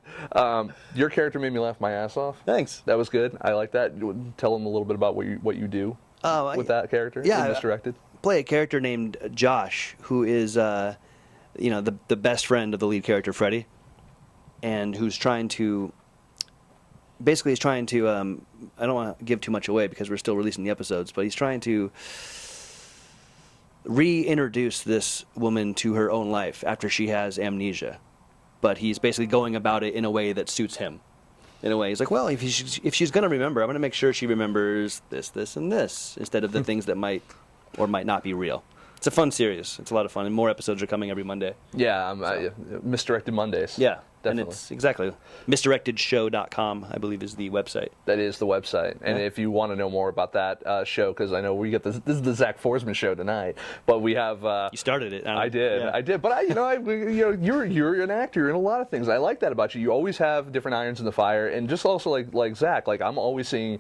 Your character made me laugh my ass off. Thanks. That was good. I like that. Tell them a little bit about what you do with that character. Yeah, in Misdirected. Play a character named Josh, who is the best friend of the lead character Freddy, and who's trying to. Basically, he's trying to. I don't want to give too much away because we're still releasing the episodes, but he's trying to reintroduce this woman to her own life after she has amnesia. But he's basically going about it in a way that suits him. In a way, he's like, well, if she's going to remember, I'm going to make sure she remembers this, this, and this, instead of the things that might or might not be real. It's a fun series. It's a lot of fun, and more episodes are coming every Monday. Yeah, Misdirected Mondays. Yeah, definitely. And it's exactly misdirectedshow.com, I believe, is the website. That is the website. And if you want to know more about that show, because I know we get this is the Zak Forsman show tonight, but we have. You started it. I did. Yeah. I did. But you're an actor. You're in a lot of things. I like that about you. You always have different irons in the fire, and just also like Zach. Like I'm always seeing.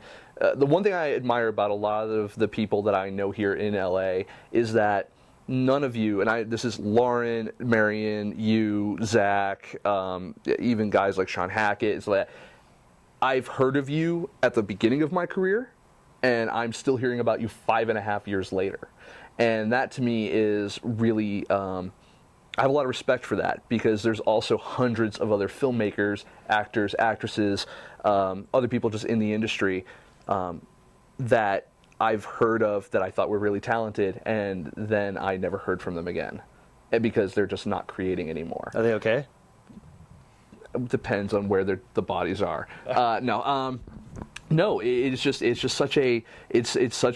The one thing I admire about a lot of the people that I know here in LA is that none of you, and this is Lauren, Marion, you, Zach, even guys like Sean Hackett, is that I've heard of you at the beginning of my career, and I'm still hearing about you 5.5 years later. And that to me is really, I have a lot of respect for that, because there's also hundreds of other filmmakers, actors, actresses, other people just in the industry that I've heard of that I thought were really talented, and then I never heard from them again, and because they're just not creating anymore. Are they okay? It depends on where the bodies are. No, it's just such a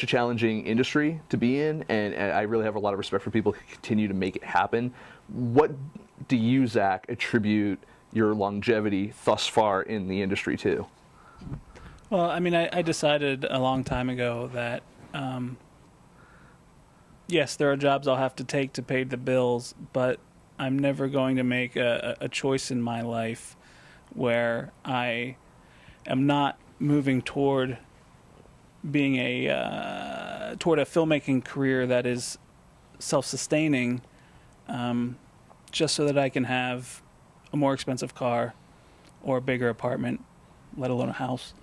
challenging industry to be in, and I really have a lot of respect for people who continue to make it happen. What do you, Zach, attribute your longevity thus far in the industry to? Well, I mean, I decided a long time ago that, yes, there are jobs I'll have to take to pay the bills, but I'm never going to make a choice in my life where I am not moving toward being toward a filmmaking career that is self-sustaining, just so that I can have a more expensive car or a bigger apartment, let alone a house.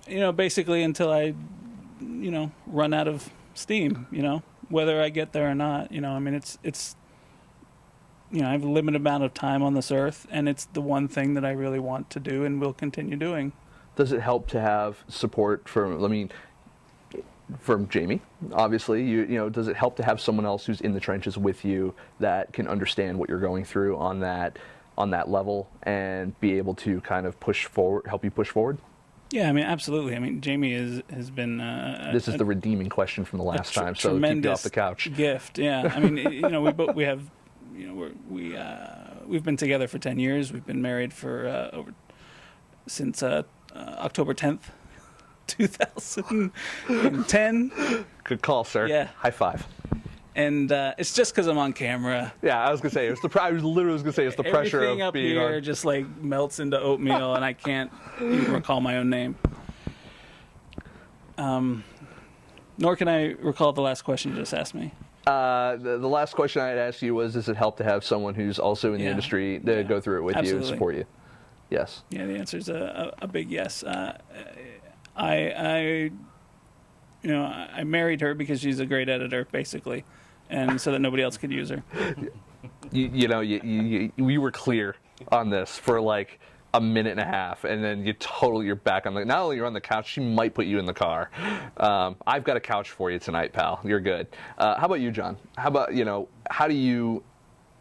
Basically until I, run out of steam, whether I get there or not, I mean, it's, I have a limited amount of time on this earth, and it's the one thing that I really want to do and will continue doing. Does it help to have support from Jamie, obviously, does it help to have someone else who's in the trenches with you that can understand what you're going through on that level and be able to kind of help you push forward? Yeah, I mean, absolutely. I mean, Jamie has been. This is the redeeming question from the last time, so keep you off the couch. Gift, yeah. I mean, we have, we've been together for 10 years. We've been married for since October 10th, 2010. Good call, sir. Yeah. High five. And it's just because I'm on camera. Yeah, I was gonna say it's the pressure Everything of up being here on. just like melts into oatmeal, and I can't even recall my own name. Nor can I recall the last question you just asked me. The last question I had asked you was, does it help to have someone who's also in the industry to go through it with you and support you? Yes. Yeah, the answer is a big yes. I married her because she's a great editor, basically, and so that nobody else could use her. We were clear on this for like a minute and a half, and then you're back on not only you're on the couch, she might put you in the car. I've got a couch for you tonight, pal. You're good. How about you, John? How about how do you?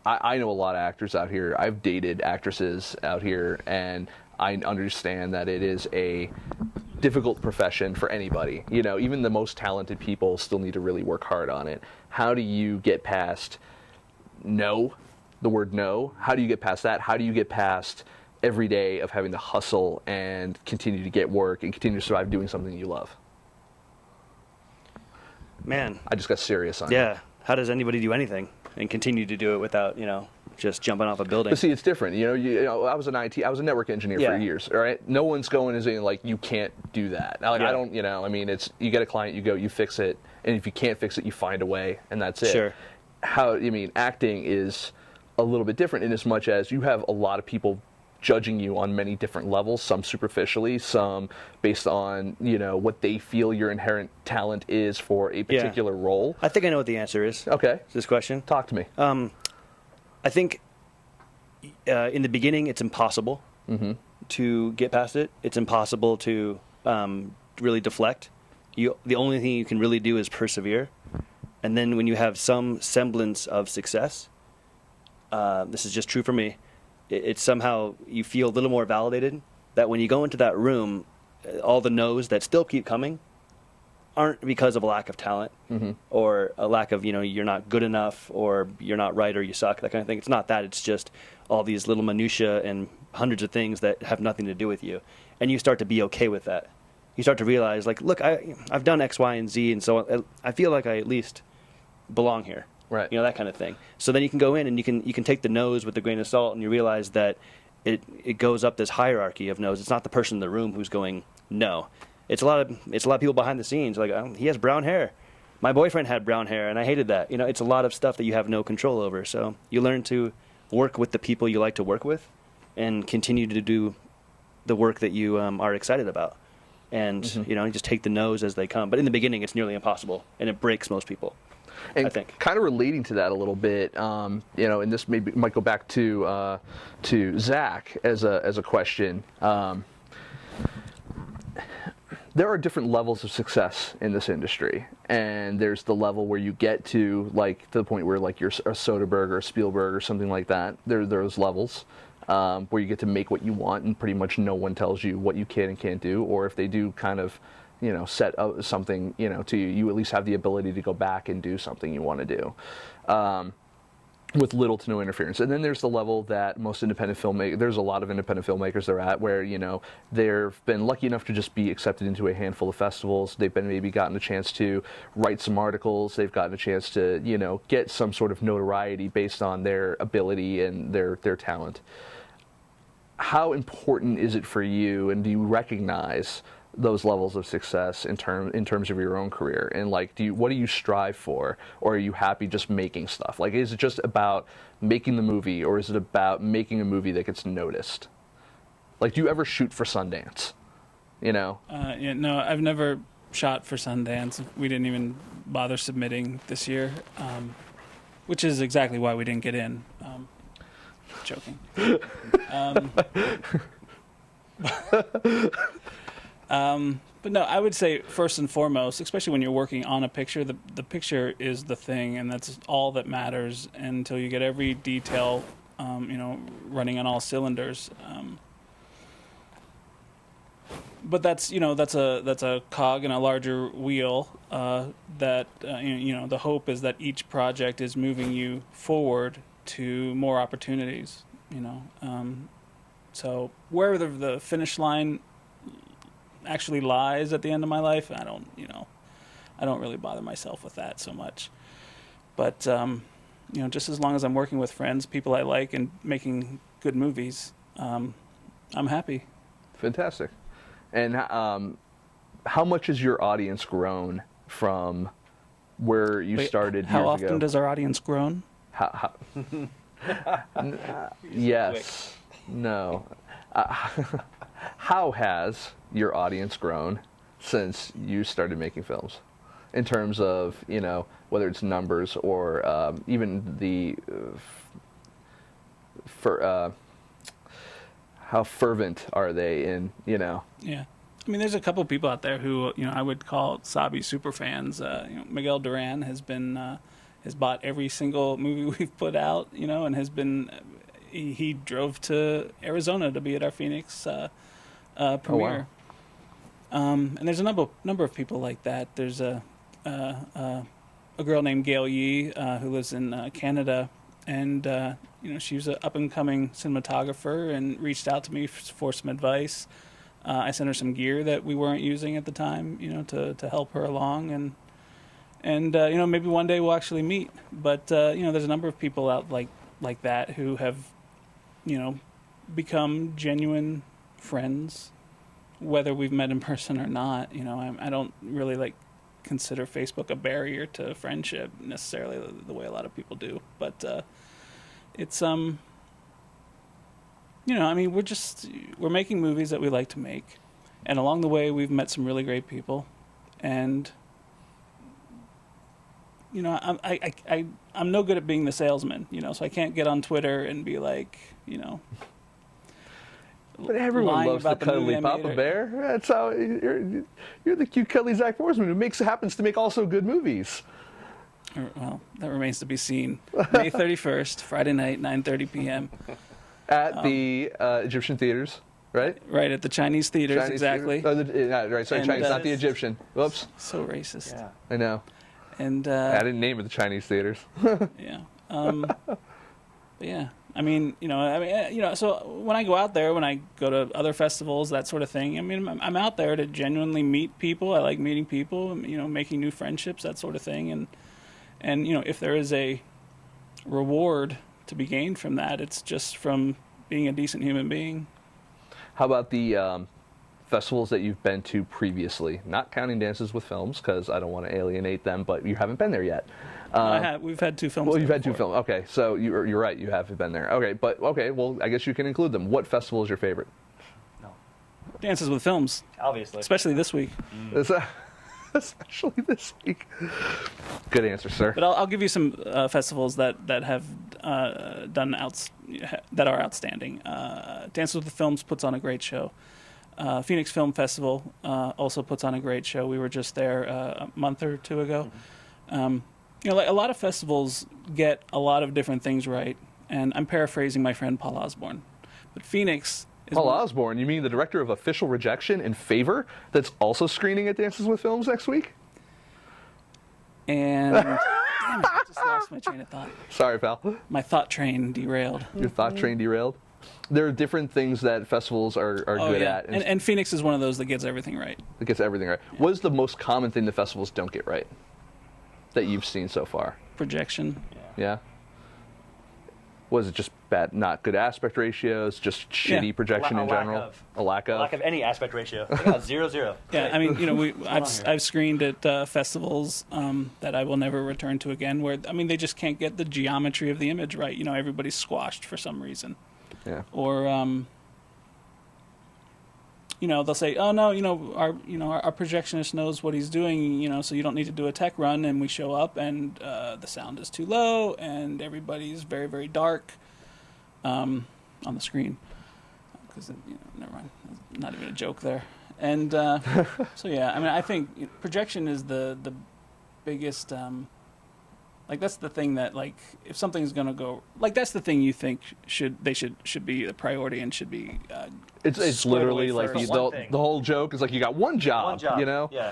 I know a lot of actors out here. I've dated actresses out here, and I understand that it is difficult profession for anybody. You know, even the most talented people still need to really work hard on it. How do you get past no, the word no? How do you get past that? How do you get past every day of having to hustle and continue to get work and continue to survive doing something you love? Man, I just got serious on it. yeah. How does anybody do anything and continue to do it without, just jumping off a building? But see, it's different. You know, I was a network engineer for years. All right, no one's going and saying like you can't do that. Like, I don't. I mean, it's you get a client, you go, you fix it, and if you can't fix it, you find a way, and that's it. Sure. Acting is a little bit different in as much as you have a lot of people judging you on many different levels, some superficially, some based on, what they feel your inherent talent is for a particular role. I think I know what the answer is. Okay. To this question. Talk to me. I think in the beginning it's impossible to get past it. It's impossible to really deflect. The only thing you can really do is persevere. And then when you have some semblance of success, this is just true for me, it's somehow you feel a little more validated that when you go into that room, all the no's that still keep coming aren't because of a lack of talent or a lack of, you're not good enough or you're not right or you suck, that kind of thing. It's not that. It's just all these little minutia and hundreds of things that have nothing to do with you. And you start to be okay with that. You start to realize, like, look, I've done X, Y, and Z, and so I feel like I at least belong here. Right. That kind of thing. So then you can go in and you can take the no's with a grain of salt, and you realize that it goes up this hierarchy of no's. It's not the person in the room who's going no. It's a lot of people behind the scenes. Like, he has brown hair. My boyfriend had brown hair, and I hated that. It's a lot of stuff that you have no control over. So you learn to work with the people you like to work with, and continue to do the work that you are excited about. And just take the no's as they come. But in the beginning, it's nearly impossible, and it breaks most people. And I think kind of relating to that a little bit, and this might go back to Zach as a question. There are different levels of success in this industry, and there's the level where you get to the point where you're a Soderbergh or a Spielberg or something like that. There are those levels where you get to make what you want, and pretty much no one tells you what you can and can't do, or if they do kind of set up something, to you, you at least have the ability to go back and do something you want to do, with little to no interference. And then there's the level that most independent filmmakers, there's a lot of independent filmmakers they're at where, they've been lucky enough to just be accepted into a handful of festivals. They've been maybe gotten a chance to write some articles. They've gotten a chance to, get some sort of notoriety based on their ability and their talent. How important is it for you, and do you recognize those levels of success in terms of your own career? And what do you strive for, or are you happy just making stuff? Is it just about making the movie, or is it about making a movie that gets noticed? Do you ever shoot for Sundance? No, I've never shot for Sundance. We didn't even bother submitting this year, which is exactly why we didn't get in. Joking. But no, I would say first and foremost, especially when you're working on a picture, the picture is the thing, and that's all that matters until you get every detail, running on all cylinders. But that's a cog in a larger wheel. That the hope is that each project is moving you forward to more opportunities. So where the finish line actually lies at the end of my life, I don't really bother myself with that so much. But just as long as I'm working with friends, people I like, and making good movies, I'm happy. Fantastic. And how much has your audience grown from where you started years ago? How often does our audience grown? Yes. No. How has your audience grown since you started making films, in terms of whether it's numbers or even the how fervent are they in Yeah, I mean, there's a couple people out there who I would call Sabi super fans. Miguel Duran has bought every single movie we've put out, and has been. He drove to Arizona to be at our Phoenix premiere. Oh, wow. And there's a number of people like that. There's a girl named Gail Yee who lives in Canada, and she was an up and coming cinematographer and reached out to me for some advice. I sent her some gear that we weren't using at the time, to help her along, and maybe one day we'll actually meet. But there's a number of people out like that who have become genuine friends, whether we've met in person or not. I don't really consider Facebook a barrier to friendship necessarily the way a lot of people do, but it's we're making movies that we like to make, and along the way we've met some really great people, and I'm no good at being the salesman, so I can't get on Twitter and be like, But everyone loves the cuddly Papa Bear. That's how you're the cute cuddly Zak Forsman who happens to make also good movies. Well, that remains to be seen. May 31st, Friday night, 9:30 p.m. At the Egyptian theaters, right? Right, at the Chinese theaters, exactly. Right, sorry, Chinese, not the Egyptian. Whoops. So racist. Yeah. I know. And I didn't name it the Chinese theaters. Yeah. But yeah. So when I go out there, when I go to other festivals, that sort of thing, I'm out there to genuinely meet people. I like meeting people, making new friendships, that sort of thing. And if there is a reward to be gained from that, it's just from being a decent human being. How about the festivals that you've been to previously? Not counting Dances with Films, because I don't want to alienate them, but you haven't been there yet. We've had 2 films. Well, you've had before. 2 films. Okay, so you're right. You have been there. Okay, well, I guess you can include them. What festival is your favorite? No. Dances with Films, Obviously. especially this week. Especially this week. Good answer, sir. But I'll give you some festivals that have done that are outstanding. Dances with the Films puts on a great show. Phoenix Film Festival also puts on a great show. We were just there a month or 2 ago. A lot of festivals get a lot of different things right, and I'm paraphrasing my friend Paul Osborne, but Phoenix is Paul Osborne, you mean the director of Official Rejection and Favor, that's also screening at Dances with Films next week? And damn it, I just lost my train of thought. Sorry, pal. My thought train derailed. Your thought train derailed? There are different things that festivals are good at. And Phoenix is one of those that gets everything right. It gets everything right. Yeah. What is the most common thing that festivals don't get right that you've seen so far? Projection. Yeah? Was it just bad, not good aspect ratios, just shitty projection in general? A lack of? A lack of any aspect ratio. I think about 0-0. Yeah, I've screened at festivals that I will never return to again, where they just can't get the geometry of the image right. Everybody's squashed for some reason. Yeah. Or they'll say, "Oh no, our projectionist knows what he's doing, so you don't need to do a tech run." And we show up, and the sound is too low, and everybody's very, very dark on the screen. Because never mind, not even a joke there. And so yeah, I think projection is the biggest. That's the thing that if something's gonna go that's the thing you think should be a priority and should be. It's literally the whole joke is you got one job. Yeah.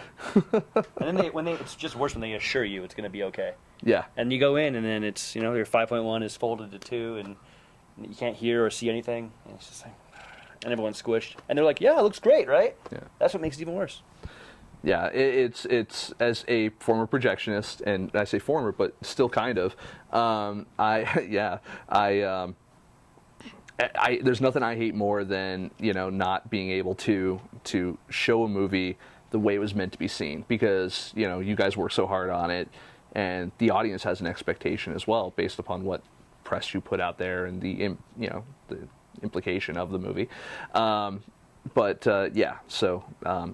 And then it's just worse when they assure you it's gonna be okay. Yeah. And you go in and then it's your 5.1 is folded to 2 and you can't hear or see anything and it's just and everyone's squished and they're like, yeah, it looks great, right? Yeah. That's what makes it even worse. Yeah, it's as a former projectionist, and I say former, but still kind of. There's nothing I hate more than not being able to show a movie the way it was meant to be seen, because you guys work so hard on it, and the audience has an expectation as well based upon what press you put out there and the implication of the movie. So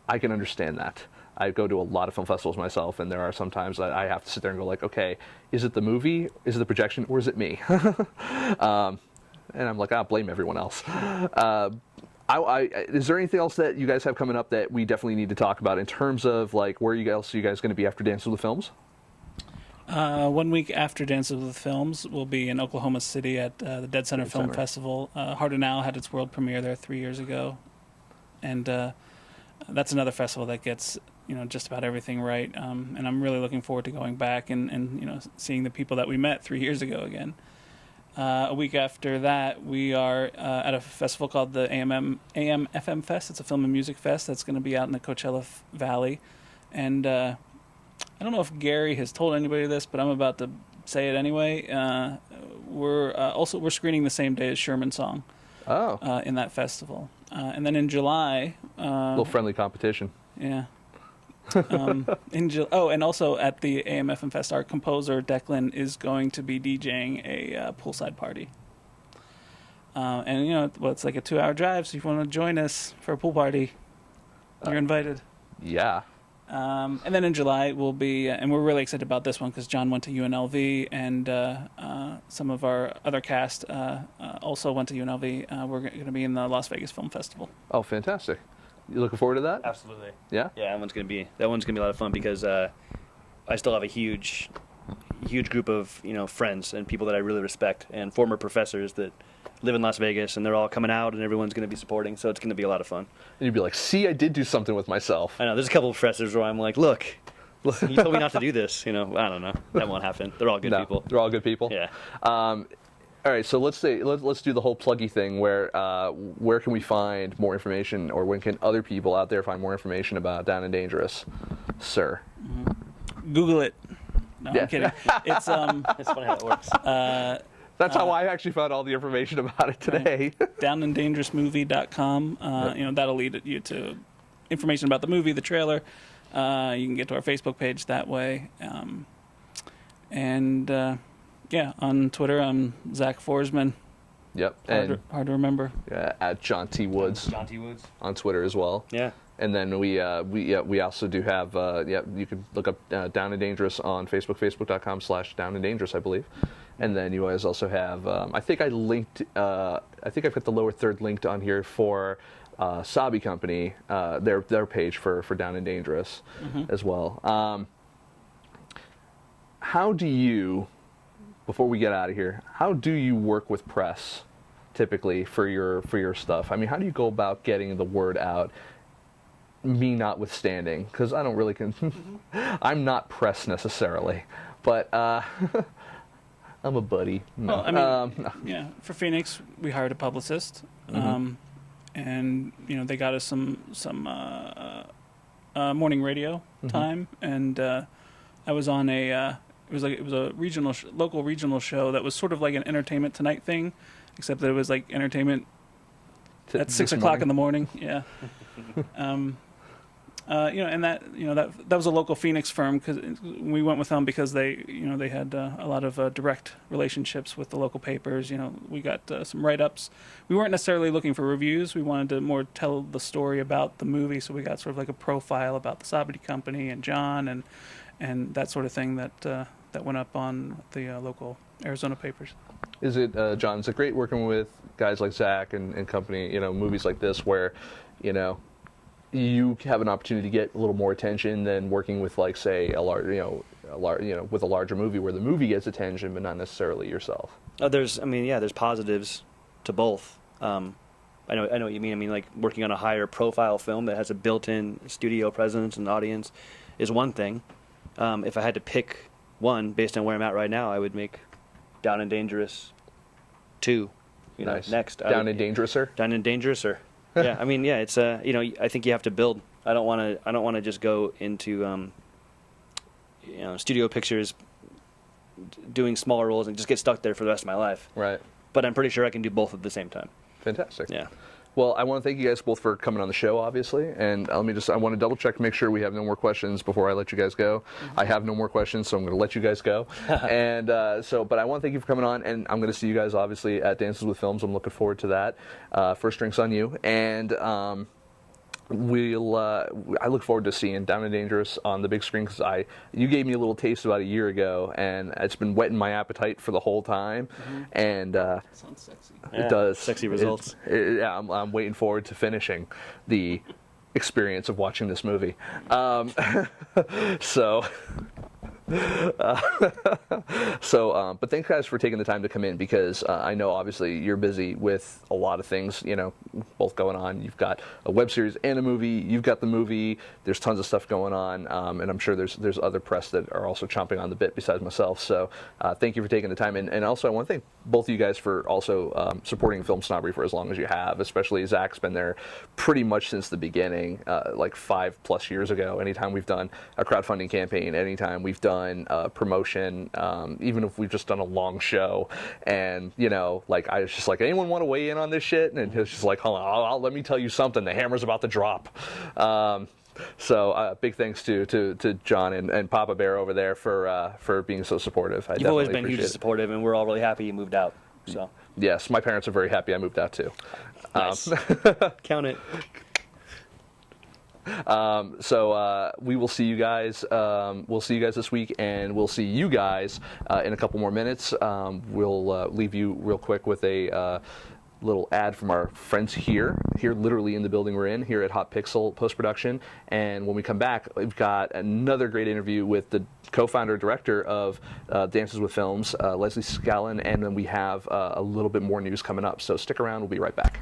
I can understand that. I go to a lot of film festivals myself, and there are some times that I have to sit there and go okay, is it the movie, is it the projection, or is it me? And I'm like, I'll blame everyone else. Is there anything else that you guys have coming up that we definitely need to talk about in terms of where are you guys going to be after Dances with Films? 1 week after Dances with Films, we'll be in Oklahoma City at the Dead Center Film Festival. Harder Now had its world premiere there 3 years ago, and that's another festival that gets just about everything right. And I'm really looking forward to going back and seeing the people that we met 3 years ago again. A week after that, we are at a festival called the AM/FM Fest. It's a film and music fest that's going to be out in the Coachella Valley. And I don't know if Gary has told anybody this, but I'm about to say it anyway. We're screening the same day as Sherman Song in that festival. And then in July... a little friendly competition. Yeah. And also at the AM/FM Fest, our composer Declan is going to be DJing a poolside party. And it's like a 2-hour drive, so if you want to join us for a pool party, you're invited. Yeah. And then in July we'll be, and we're really excited about this one because John went to UNLV, and some of our other cast also went to UNLV. We're going to be in the Las Vegas Film Festival. Oh, fantastic! You looking forward to that? Absolutely. Yeah. Yeah, that one's gonna be a lot of fun because I still have a huge group of friends and people that I really respect and former professors that live in Las Vegas, and they're all coming out, and everyone's going to be supporting, so it's going to be a lot of fun. And you'd be like, see, I did do something with myself. I know, there's a couple of professors where I'm like, look, you told me not to do this. I don't know. That won't happen. They're all good people. They're all good people? Yeah. All right, so let's do the whole pluggy thing where can we find more information, or when can other people out there find more information about Down and Dangerous, sir? Google it. No, Yeah. I'm kidding. It's It's funny how it works. That's how I actually found all the information about it today. downanddangerousmovie.com. That'll lead you to information about the movie, the trailer. You can get to our Facebook page that way. On Twitter, I'm Zak Forsman. Yep. And Hard to remember. at John T. Woods John T. Woods on Twitter as well. Yeah. And then we also do have you can look up Down and Dangerous on Facebook, facebook.com/Down and Dangerous, I believe. And then you guys also have I think I've got the lower third linked on here for Sabi Company, their page for Down and Dangerous as well. How do you, before we get out of here, how do you work with press typically for your stuff? I mean, how do you go about getting the word out? Me notwithstanding, because I don't really I'm not press necessarily, but I'm a buddy. No. Well, yeah. For Phoenix, we hired a publicist, and they got us some morning radio time, and I was on a it was a local regional show that was sort of like an Entertainment Tonight thing, except that it was like entertainment at 6 o'clock in the morning. Yeah. And that was a local Phoenix firm, because we went with them because they had a lot of direct relationships with the local papers. We got some write-ups. We weren't necessarily looking for reviews. We wanted to more tell the story about the movie, so we got sort of like a profile about the Sabity Company and John and that sort of thing that went up on the local Arizona papers. Is it, John, is it great working with guys like Zach and company, movies like this where, you have an opportunity to get a little more attention than working with, like, say, with a larger movie where the movie gets attention but not necessarily yourself? There's positives to both. I know what you mean. I mean, like, working on a higher profile film that has a built-in studio presence and audience is one thing. If I had to pick one based on where I'm at right now, I would make Down and Dangerous 2. Nice. Next. Down and Dangerouser? Down and Dangerouser. Yeah, I mean, yeah, it's I think you have to build. I don't want to just go into studio pictures, doing smaller roles and just get stuck there for the rest of my life. Right. But I'm pretty sure I can do both at the same time. Fantastic. Yeah. Well, I want to thank you guys both for coming on the show, obviously, and I want to double check to make sure we have no more questions before I let you guys go. I have no more questions, so I'm going to let you guys go. And but I want to thank you for coming on, and I'm going to see you guys obviously at Dances with Films. I'm looking forward to that. First drinks on you, and I look forward to seeing Down and Dangerous on the big screen, because you gave me a little taste about a year ago, and it's been whetting my appetite for the whole time. And Sounds sexy. it does. Sexy results. Yeah, I'm waiting forward to finishing the experience of watching this movie. So But thanks guys for taking the time to come in, because I know obviously you're busy with a lot of things, both going on. You've got a web series and a movie. You've got the movie. There's tons of stuff going on, and I'm sure there's other press that are also chomping on the bit besides myself. So thank you for taking the time. And also I want to thank both of you guys for also supporting Film Snobbery for as long as you have. Especially Zak's been there pretty much since the beginning, like 5+ years ago. Anytime we've done a crowdfunding campaign, anytime we've done promotion, even if we've just done a long show, and like I was just like, anyone want to weigh in on this shit? And it's just like, hold on, let me tell you something. The hammer's about to drop. So big thanks to John and Papa Bear over there for being so supportive. You've always been hugely supportive, and we're all really happy you moved out. So yes, my parents are very happy I moved out too. Nice. Count it. So we will see you guys. We'll see you guys this week, and we'll see you guys in a couple more minutes. We'll leave you real quick with a little ad from our friends here literally in the building we're in, here at Hot Pixel Post-Production. And when we come back, we've got another great interview with the co-founder director of Dances with Films, Leslie Scallon, and then we have a little bit more news coming up. So stick around. We'll be right back.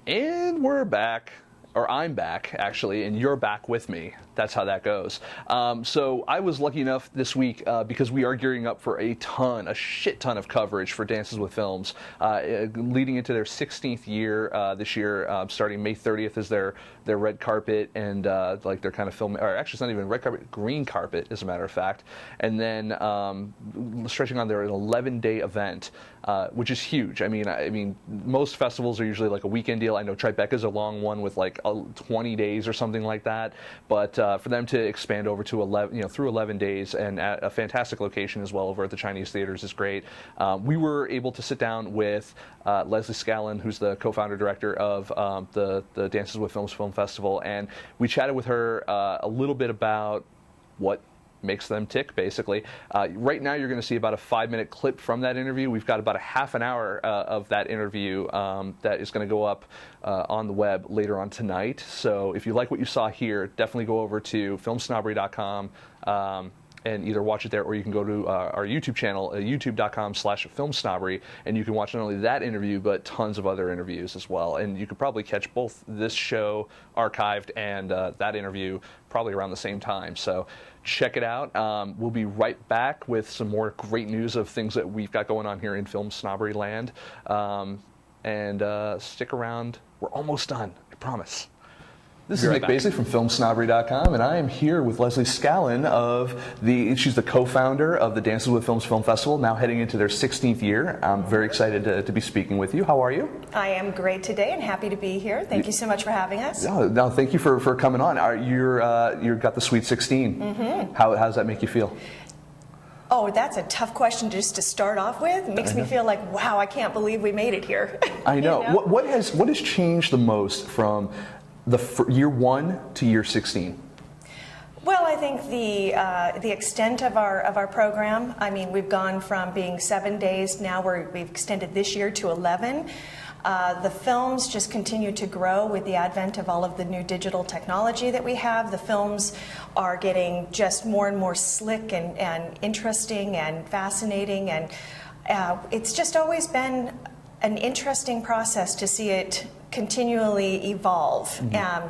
And we're back, or I'm back, actually, and you're back with me. That's how that goes. So I was lucky enough this week, because we are gearing up for a shit ton of coverage for Dances with Films, leading into their 16th year this year. Starting May 30th is their red carpet, and like they're kind of filming, or actually it's not even red carpet, green carpet, as a matter of fact. And then stretching on their 11-day event, which is huge. I mean, most festivals are usually like a weekend deal. I know Tribeca's a long one with like 20 days or something like that. But for them to expand over to 11 days, and at a fantastic location as well over at the Chinese theaters, is great. We were able to sit down with Leslie Scallon, who's the co-founder director of the Dances with Films Film Festival, and we chatted with her a little bit about what makes them tick, basically. Right now you're going to see about a 5-minute clip from that interview. We've got about a half an hour of that interview that is going to go up on the web later on tonight. So if you like what you saw here, definitely go over to FilmSnobbery.com and either watch it there, or you can go to our YouTube channel, youtube.com/FilmSnobbery, and you can watch not only that interview, but tons of other interviews as well. And you could probably catch both this show archived and that interview probably around the same time. So check it out. We'll be right back with some more great news of things that we've got going on here in Film Snobbery land. And stick around. We're almost done, I promise. This is Nic Baisley from FilmSnobbery.com, and I am here with Leslie Scallon she's the co-founder of the Dances with Films Film Festival, now heading into their 16th year. I'm very excited to be speaking with you. How are you? I am great today and happy to be here. Thank you so much for having us. No, thank you for coming on. You've got the Sweet 16. Mm-hmm. How does that make you feel? Oh, that's a tough question just to start off with. It makes me feel like, wow, I can't believe we made it here. I know. You know? What has changed the most from year 1 to year 16? Well, I think the extent of our program. I mean, we've gone from being 7 days, now we've extended this year to 11. The films just continue to grow with the advent of all of the new digital technology that we have. The films are getting just more and more slick and interesting and fascinating, and it's just always been an interesting process to see it continually evolve.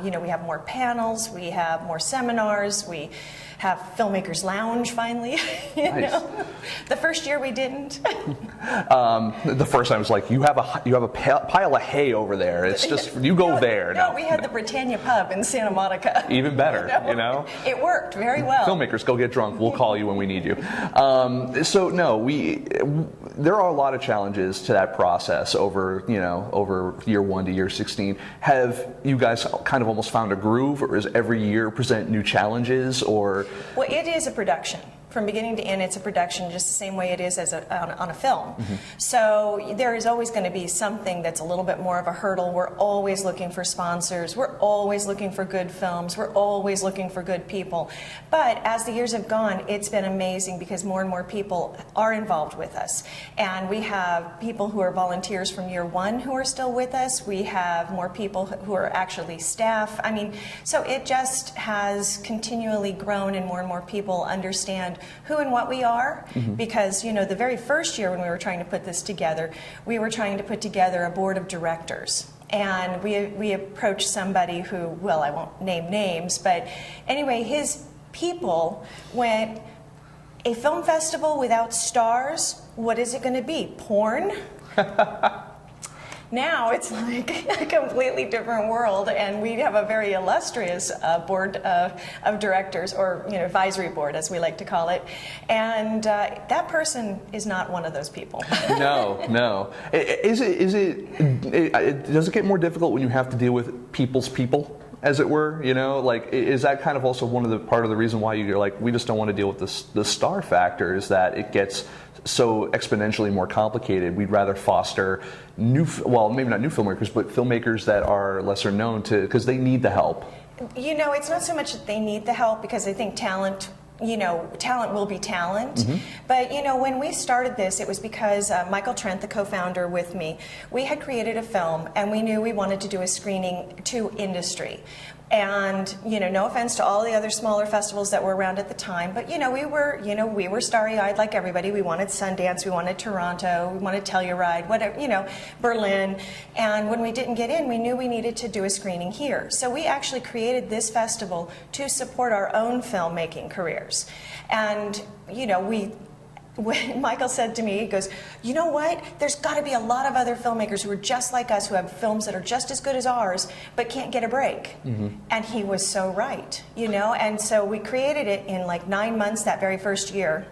You know, we have more panels, we have more seminars, we have Filmmakers Lounge finally. you know? The first year we didn't. The first time I was like, you have a pile of hay over there. It's just you go there. No, we had the Britannia pub in Santa Monica. Even better, you know. It worked very well. Filmmakers, go get drunk. We'll call you when we need you. So no, there are a lot of challenges to that process over year 1 to year 16. Have you guys kind of almost found a groove, or is every year present new challenges, or? Well, it is a production. From beginning to end, it's a production just the same way it is as on a film. So there is always going to be something that's a little bit more of a hurdle. We're always looking for sponsors. We're always looking for good films. We're always looking for good people. But as the years have gone, it's been amazing because more and more people are involved with us. And we have people who are volunteers from year 1 who are still with us. We have more people who are actually staff. I mean, so it just has continually grown, and more people understand who and what we are, because the very first year when we were trying to put this together, we were trying to put together a board of directors, and we approached somebody who, well, I won't name names, but anyway, his people went, a film festival without stars, what is it going to be, porn? Now it's like a completely different world, and we have a very illustrious board of directors, or advisory board, as we like to call it, and that person is not one of those people. No. Does it get more difficult when you have to deal with people's people, as it were? Is that kind of also part of the reason why you're like, we just don't want to deal with the star factor, is that it gets so exponentially more complicated? We'd rather foster maybe not new filmmakers, but filmmakers that are lesser known, because they need the help. It's not so much that they need the help, because I think talent will be talent. But, when we started this, it was because Michael Trent, the co-founder with me, we had created a film, and we knew we wanted to do a screening to industry. And, no offense to all the other smaller festivals that were around at the time, but, we were starry-eyed like everybody. We wanted Sundance, we wanted Toronto, we wanted Telluride, whatever, Berlin. And when we didn't get in, we knew we needed to do a screening here. So we actually created this festival to support our own filmmaking careers. And, when Michael said to me, he goes, you know what, there's got to be a lot of other filmmakers who are just like us, who have films that are just as good as ours, but can't get a break. And he was so right, and so we created it in like 9 months that very first year.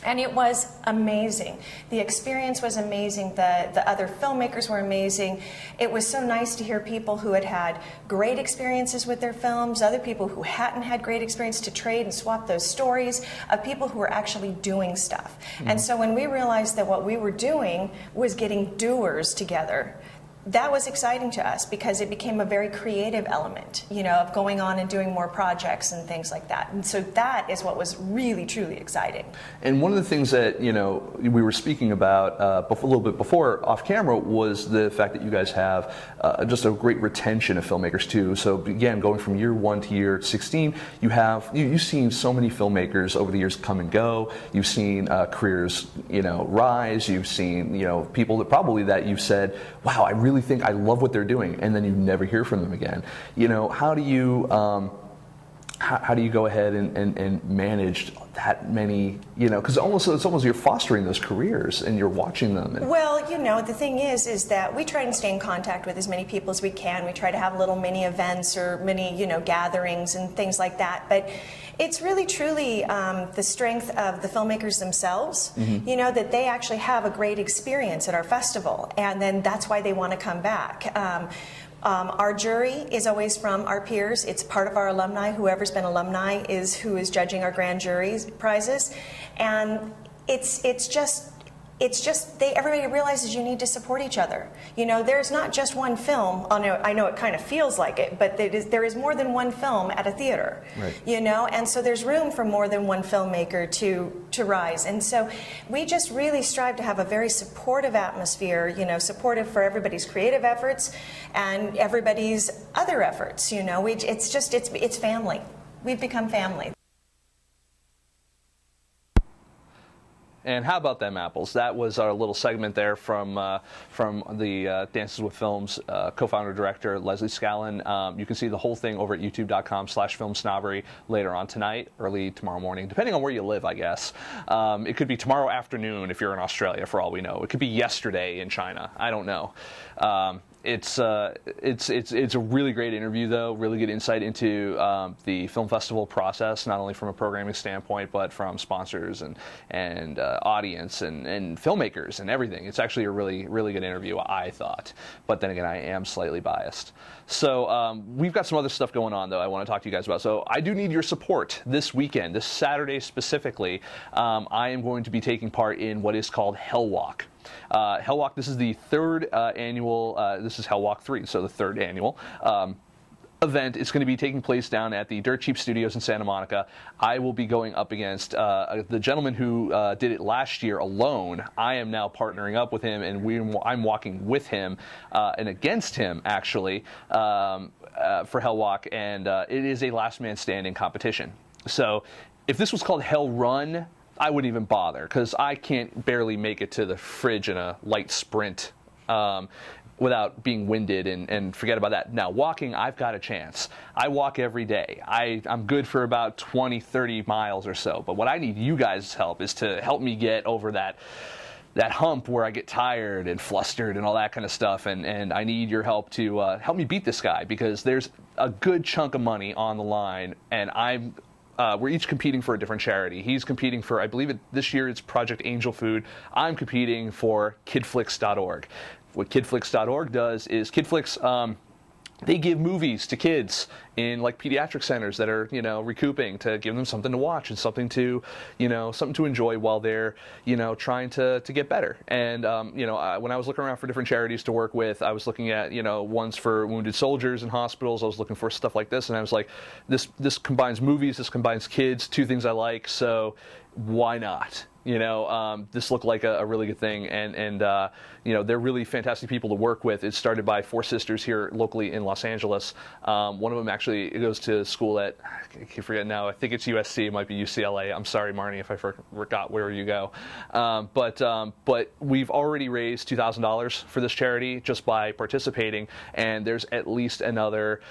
And it was amazing. The experience was amazing. The other filmmakers were amazing. It was so nice to hear people who had had great experiences with their films, other people who hadn't had great experience, to trade and swap those stories of people who were actually doing stuff. And so when we realized that what we were doing was getting doers together, that was exciting to us, because it became a very creative element, of going on and doing more projects and things like that. And so that is what was really, truly exciting. And one of the things that, we were speaking about a little bit before off camera was the fact that you guys have just a great retention of filmmakers too. So again, going from year 1 to year 16, you've seen so many filmmakers over the years come and go. You've seen careers, rise. You've seen, people that you've said, wow, I really think I love what they're doing, and then you never hear from them again. How do you go ahead and manage that many? Because it's almost you're fostering those careers and you're watching them. Well, the thing is that we try and stay in contact with as many people as we can. We try to have little mini events or mini gatherings and things like that. But it's really truly the strength of the filmmakers themselves, that they actually have a great experience at our festival, and then that's why they want to come back. Our jury is always from our peers. It's part of our alumni. Whoever's been alumni is who is judging our grand jury prizes, and it's just it's just everybody realizes you need to support each other. You know, there's not just one film. I know it kind of feels like it, but there is more than one film at a theater. Right. You know, and so there's room for more than one filmmaker to rise. And so we just really strive to have a very supportive atmosphere. You know, supportive for everybody's creative efforts and everybody's other efforts. You know, it's family. We've become family. And how about them apples? That was our little segment there from the Dances with Films co-founder director Leslie Scallon. You can see the whole thing over at youtube.com/FilmSnobbery later on tonight, early tomorrow morning, depending on where you live, I guess. It could be tomorrow afternoon if you're in Australia, for all we know. It could be yesterday in China. I don't know. It's a really great interview, though. Really good insight into the film festival process, not only from a programming standpoint, but from sponsors and audience and filmmakers and everything. It's actually a really good interview, I thought. But then again, I am slightly biased. So we've got some other stuff going on, though, I want to talk to you guys about. So I do need your support this weekend, this Saturday specifically. I am going to be taking part in what is called Hell Walk. Hell Walk, this is the third annual, this is Hell Walk 3, so the third annual event. It's going to be taking place down at the Dirt Cheap Studios in Santa Monica. I will be going up against the gentleman who did it last year alone. I am now partnering up with him, and I'm walking with him and against him, actually, for Hell Walk, and it is a last man standing competition. So if this was called Hell Run, I wouldn't even bother, because I can't barely make it to the fridge in a light sprint without being winded, and forget about that. Now, walking, I've got a chance. I walk every day. I'm good for about 20, 30 miles or so, but what I need you guys' help is to help me get over that hump where I get tired and flustered and all that kind of stuff, and I need your help to help me beat this guy, because there's a good chunk of money on the line, and we're each competing for a different charity. He's competing for, I believe this year it's Project Angel Food. I'm competing for kidflix.org. What kidflix.org does is KidFlix, they give movies to kids in like pediatric centers that are, recouping, to give them something to watch and something to, something to enjoy while they're, trying to get better. And, when I was looking around for different charities to work with, I was looking at, ones for wounded soldiers in hospitals. I was looking for stuff like this, and I was like, this combines movies, this combines kids, two things I like, so why not? This looked like a really good thing, and they're really fantastic people to work with. It's started by four sisters here locally in Los Angeles. One of them actually goes to school at, I can't forget now, I think it's USC, it might be UCLA. I'm sorry, Marnie, if I forgot where you go. But we've already raised $2,000 for this charity just by participating, and there's at least another,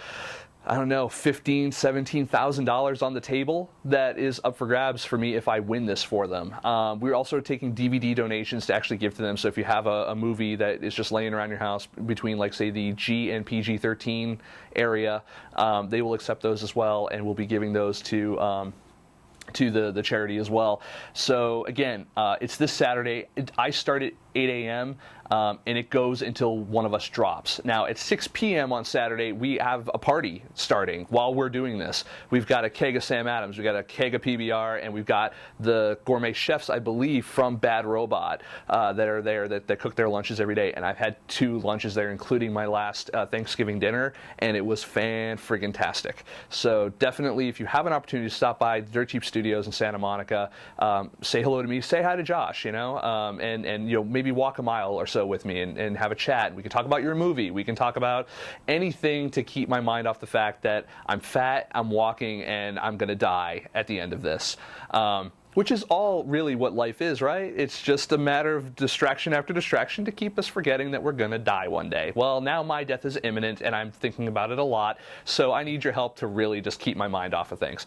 I don't know, $15,000, $17,000 on the table that is up for grabs for me if I win this for them. We're also taking DVD donations to actually give to them. So if you have a movie that is just laying around your house between, like, say, the G and PG-13 area, they will accept those as well, and we'll be giving those to the charity as well. So again, it's this Saturday. I start at 8 a.m. And it goes until one of us drops. Now, at 6 p.m. on Saturday, we have a party starting while we're doing this. We've got a keg of Sam Adams, we've got a keg of PBR, and we've got the gourmet chefs, I believe, from Bad Robot that are there, that cook their lunches every day. And I've had 2 lunches there, including my last Thanksgiving dinner, and it was fan-friggin-tastic. So definitely, if you have an opportunity to stop by the Dirt Cheap Studios in Santa Monica, say hello to me, say hi to Josh, and maybe walk a mile or so with me and have a chat. We can talk about your movie. We can talk about anything to keep my mind off the fact that I'm fat, I'm walking, and I'm going to die at the end of this. Which is all really what life is, right? It's just a matter of distraction after distraction to keep us forgetting that we're going to die one day. Well, now my death is imminent, and I'm thinking about it a lot, so I need your help to really just keep my mind off of things.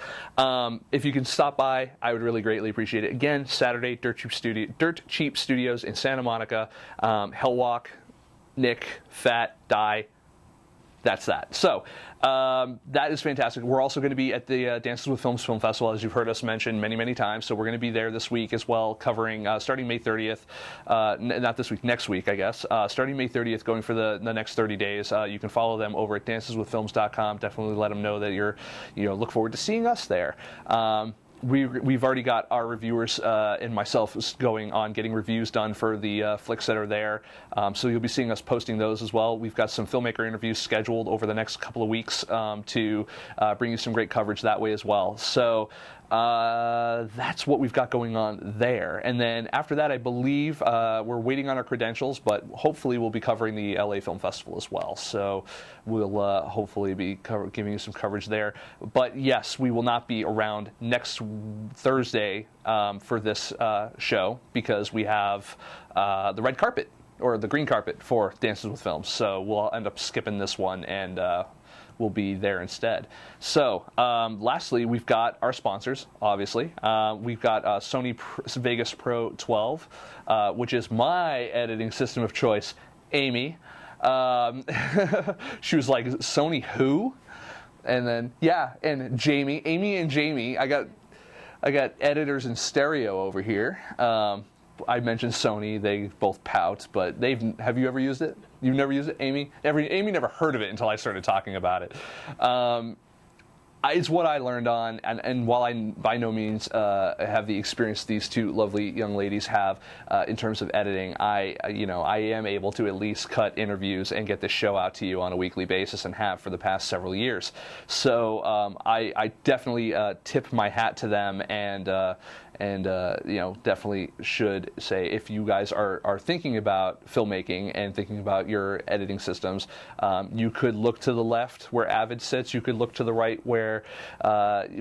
If you can stop by, I would really greatly appreciate it. Again, Saturday, Dirt Cheap Studios in Santa Monica. Hell Walk, Nick, Fat, Die. That's that. So that is fantastic. We're also going to be at the Dances with Films Film Festival, as you've heard us mention many, many times. So we're going to be there this week as well, covering starting May 30th. Not this week, next week, I guess. Starting May 30th, going for the next 30 days. You can follow them over at danceswithfilms.com. Definitely let them know that you're, look forward to seeing us there. we've already got our reviewers and myself going on getting reviews done for the flicks that are there. So you'll be seeing us posting those as well. We've got some filmmaker interviews scheduled over the next couple of weeks to bring you some great coverage that way as well. So that's what we've got going on there. And then after that, I believe we're waiting on our credentials, but hopefully we'll be covering the LA Film Festival as well. So we'll hopefully be giving you some coverage there. But yes, we will not be around next Thursday for this show because we have the red carpet or the green carpet for Dances with Films. So we'll end up skipping this one and will be there instead. So lastly, we've got our sponsors, obviously. We've got Sony Vegas Pro 12, which is my editing system of choice. Amy, she was like, Sony who? And then, yeah, and Jamie, Amy and Jamie, I got editors in stereo over here. I mentioned Sony, they both pout, but have you ever used it? You've never used it, Amy? Amy never heard of it until I started talking about it. It's what I learned on, and while I by no means have the experience these two lovely young ladies have in terms of editing, I am able to at least cut interviews and get this show out to you on a weekly basis and have for the past several years. So I definitely tip my hat to them and definitely should say if you guys are thinking about filmmaking and thinking about your editing systems, you could look to the left where Avid sits, you could look to the right where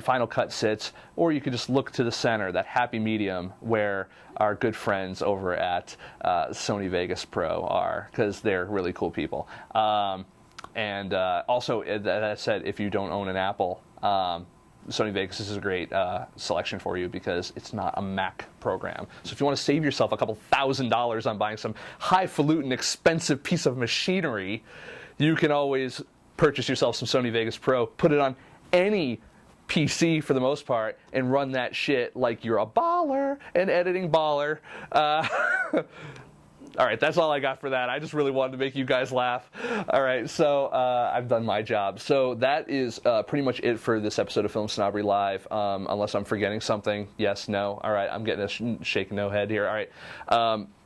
Final Cut sits, or you could just look to the center, that happy medium where our good friends over at Sony Vegas Pro are, because they're really cool people. And also, that said, if you don't own an Apple, Sony Vegas is a great selection for you because it's not a Mac program. So if you want to save yourself a couple $1,000s on buying some highfalutin, expensive piece of machinery, you can always purchase yourself some Sony Vegas Pro, put it on any PC for the most part, and run that shit like you're a baller, an editing baller. All right, that's all I got for that. I just really wanted to make you guys laugh. All right, so I've done my job. So that is pretty much it for this episode of Film Snobbery Live, unless I'm forgetting something. Yes, no. All right, I'm getting a shake no head here. All right.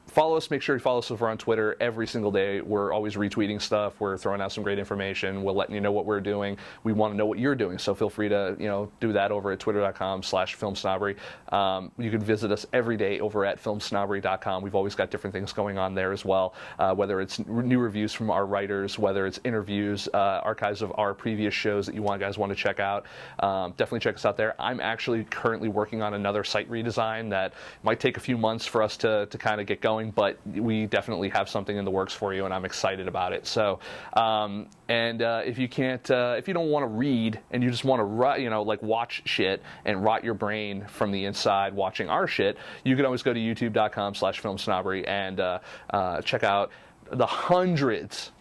Follow us. Make sure you follow us over on Twitter every single day. We're always retweeting stuff. We're throwing out some great information. We're letting you know what we're doing. We want to know what you're doing, so feel free to do that over at twitter.com/filmsnobbery. You can visit us every day over at filmsnobbery.com. We've always got different things going on there as well, whether it's new reviews from our writers, whether it's interviews, archives of our previous shows that you guys want to check out. Definitely check us out there. I'm actually currently working on another site redesign that might take a few months for us to kind of get going, but we definitely have something in the works for you, and I'm excited about it. So, if you can't, if you don't want to read and you just want to, watch shit and rot your brain from the inside watching our shit, you can always go to youtube.com/filmsnobbery and check out the hundreds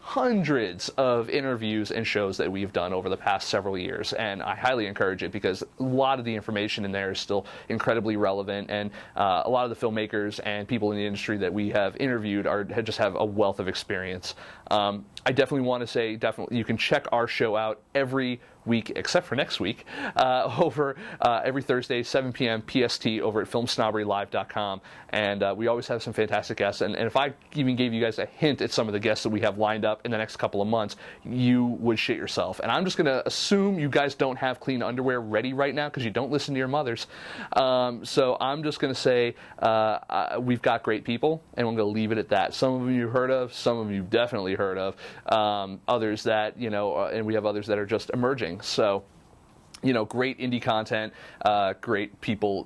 of interviews and shows that we've done over the past several years, and I highly encourage it because a lot of the information in there is still incredibly relevant, and a lot of the filmmakers and people in the industry that we have interviewed just have a wealth of experience. I definitely want to say, you can check our show out every week, except for next week, over every Thursday, 7 p.m. PST over at filmsnobberylive.com. And we always have some fantastic guests. And if I even gave you guys a hint at some of the guests that we have lined up in the next couple of months, you would shit yourself. And I'm just going to assume you guys don't have clean underwear ready right now because you don't listen to your mothers. So I'm just going to say we've got great people, and I'm going to leave it at that. Some of them you've heard of, some of them you've definitely heard of. Others that, and we have others that are just emerging. So, great indie content, great people,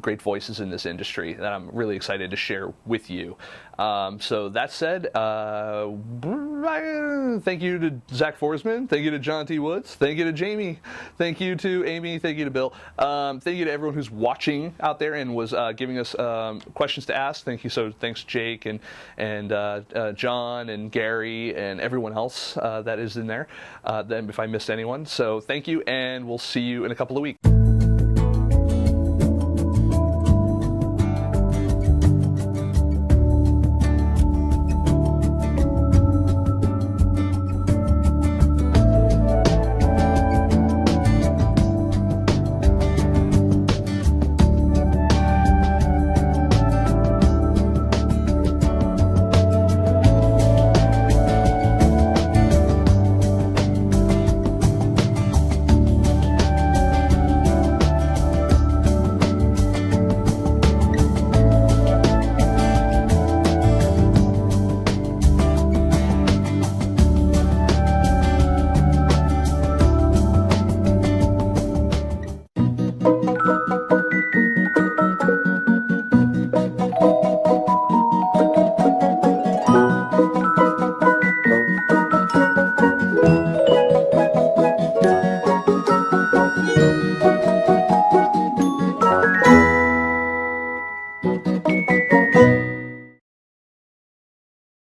great voices in this industry that I'm really excited to share with you. So that said, thank you to Zak Forsman, thank you to John T. Woods, thank you to Jamie, thank you to Amy, thank you to Bill, thank you to everyone who's watching out there and was giving us questions to ask. Thank you. So thanks Jake and John and Gary and everyone else that is in there. Then if I missed anyone, so thank you, and we'll see you in a couple of weeks.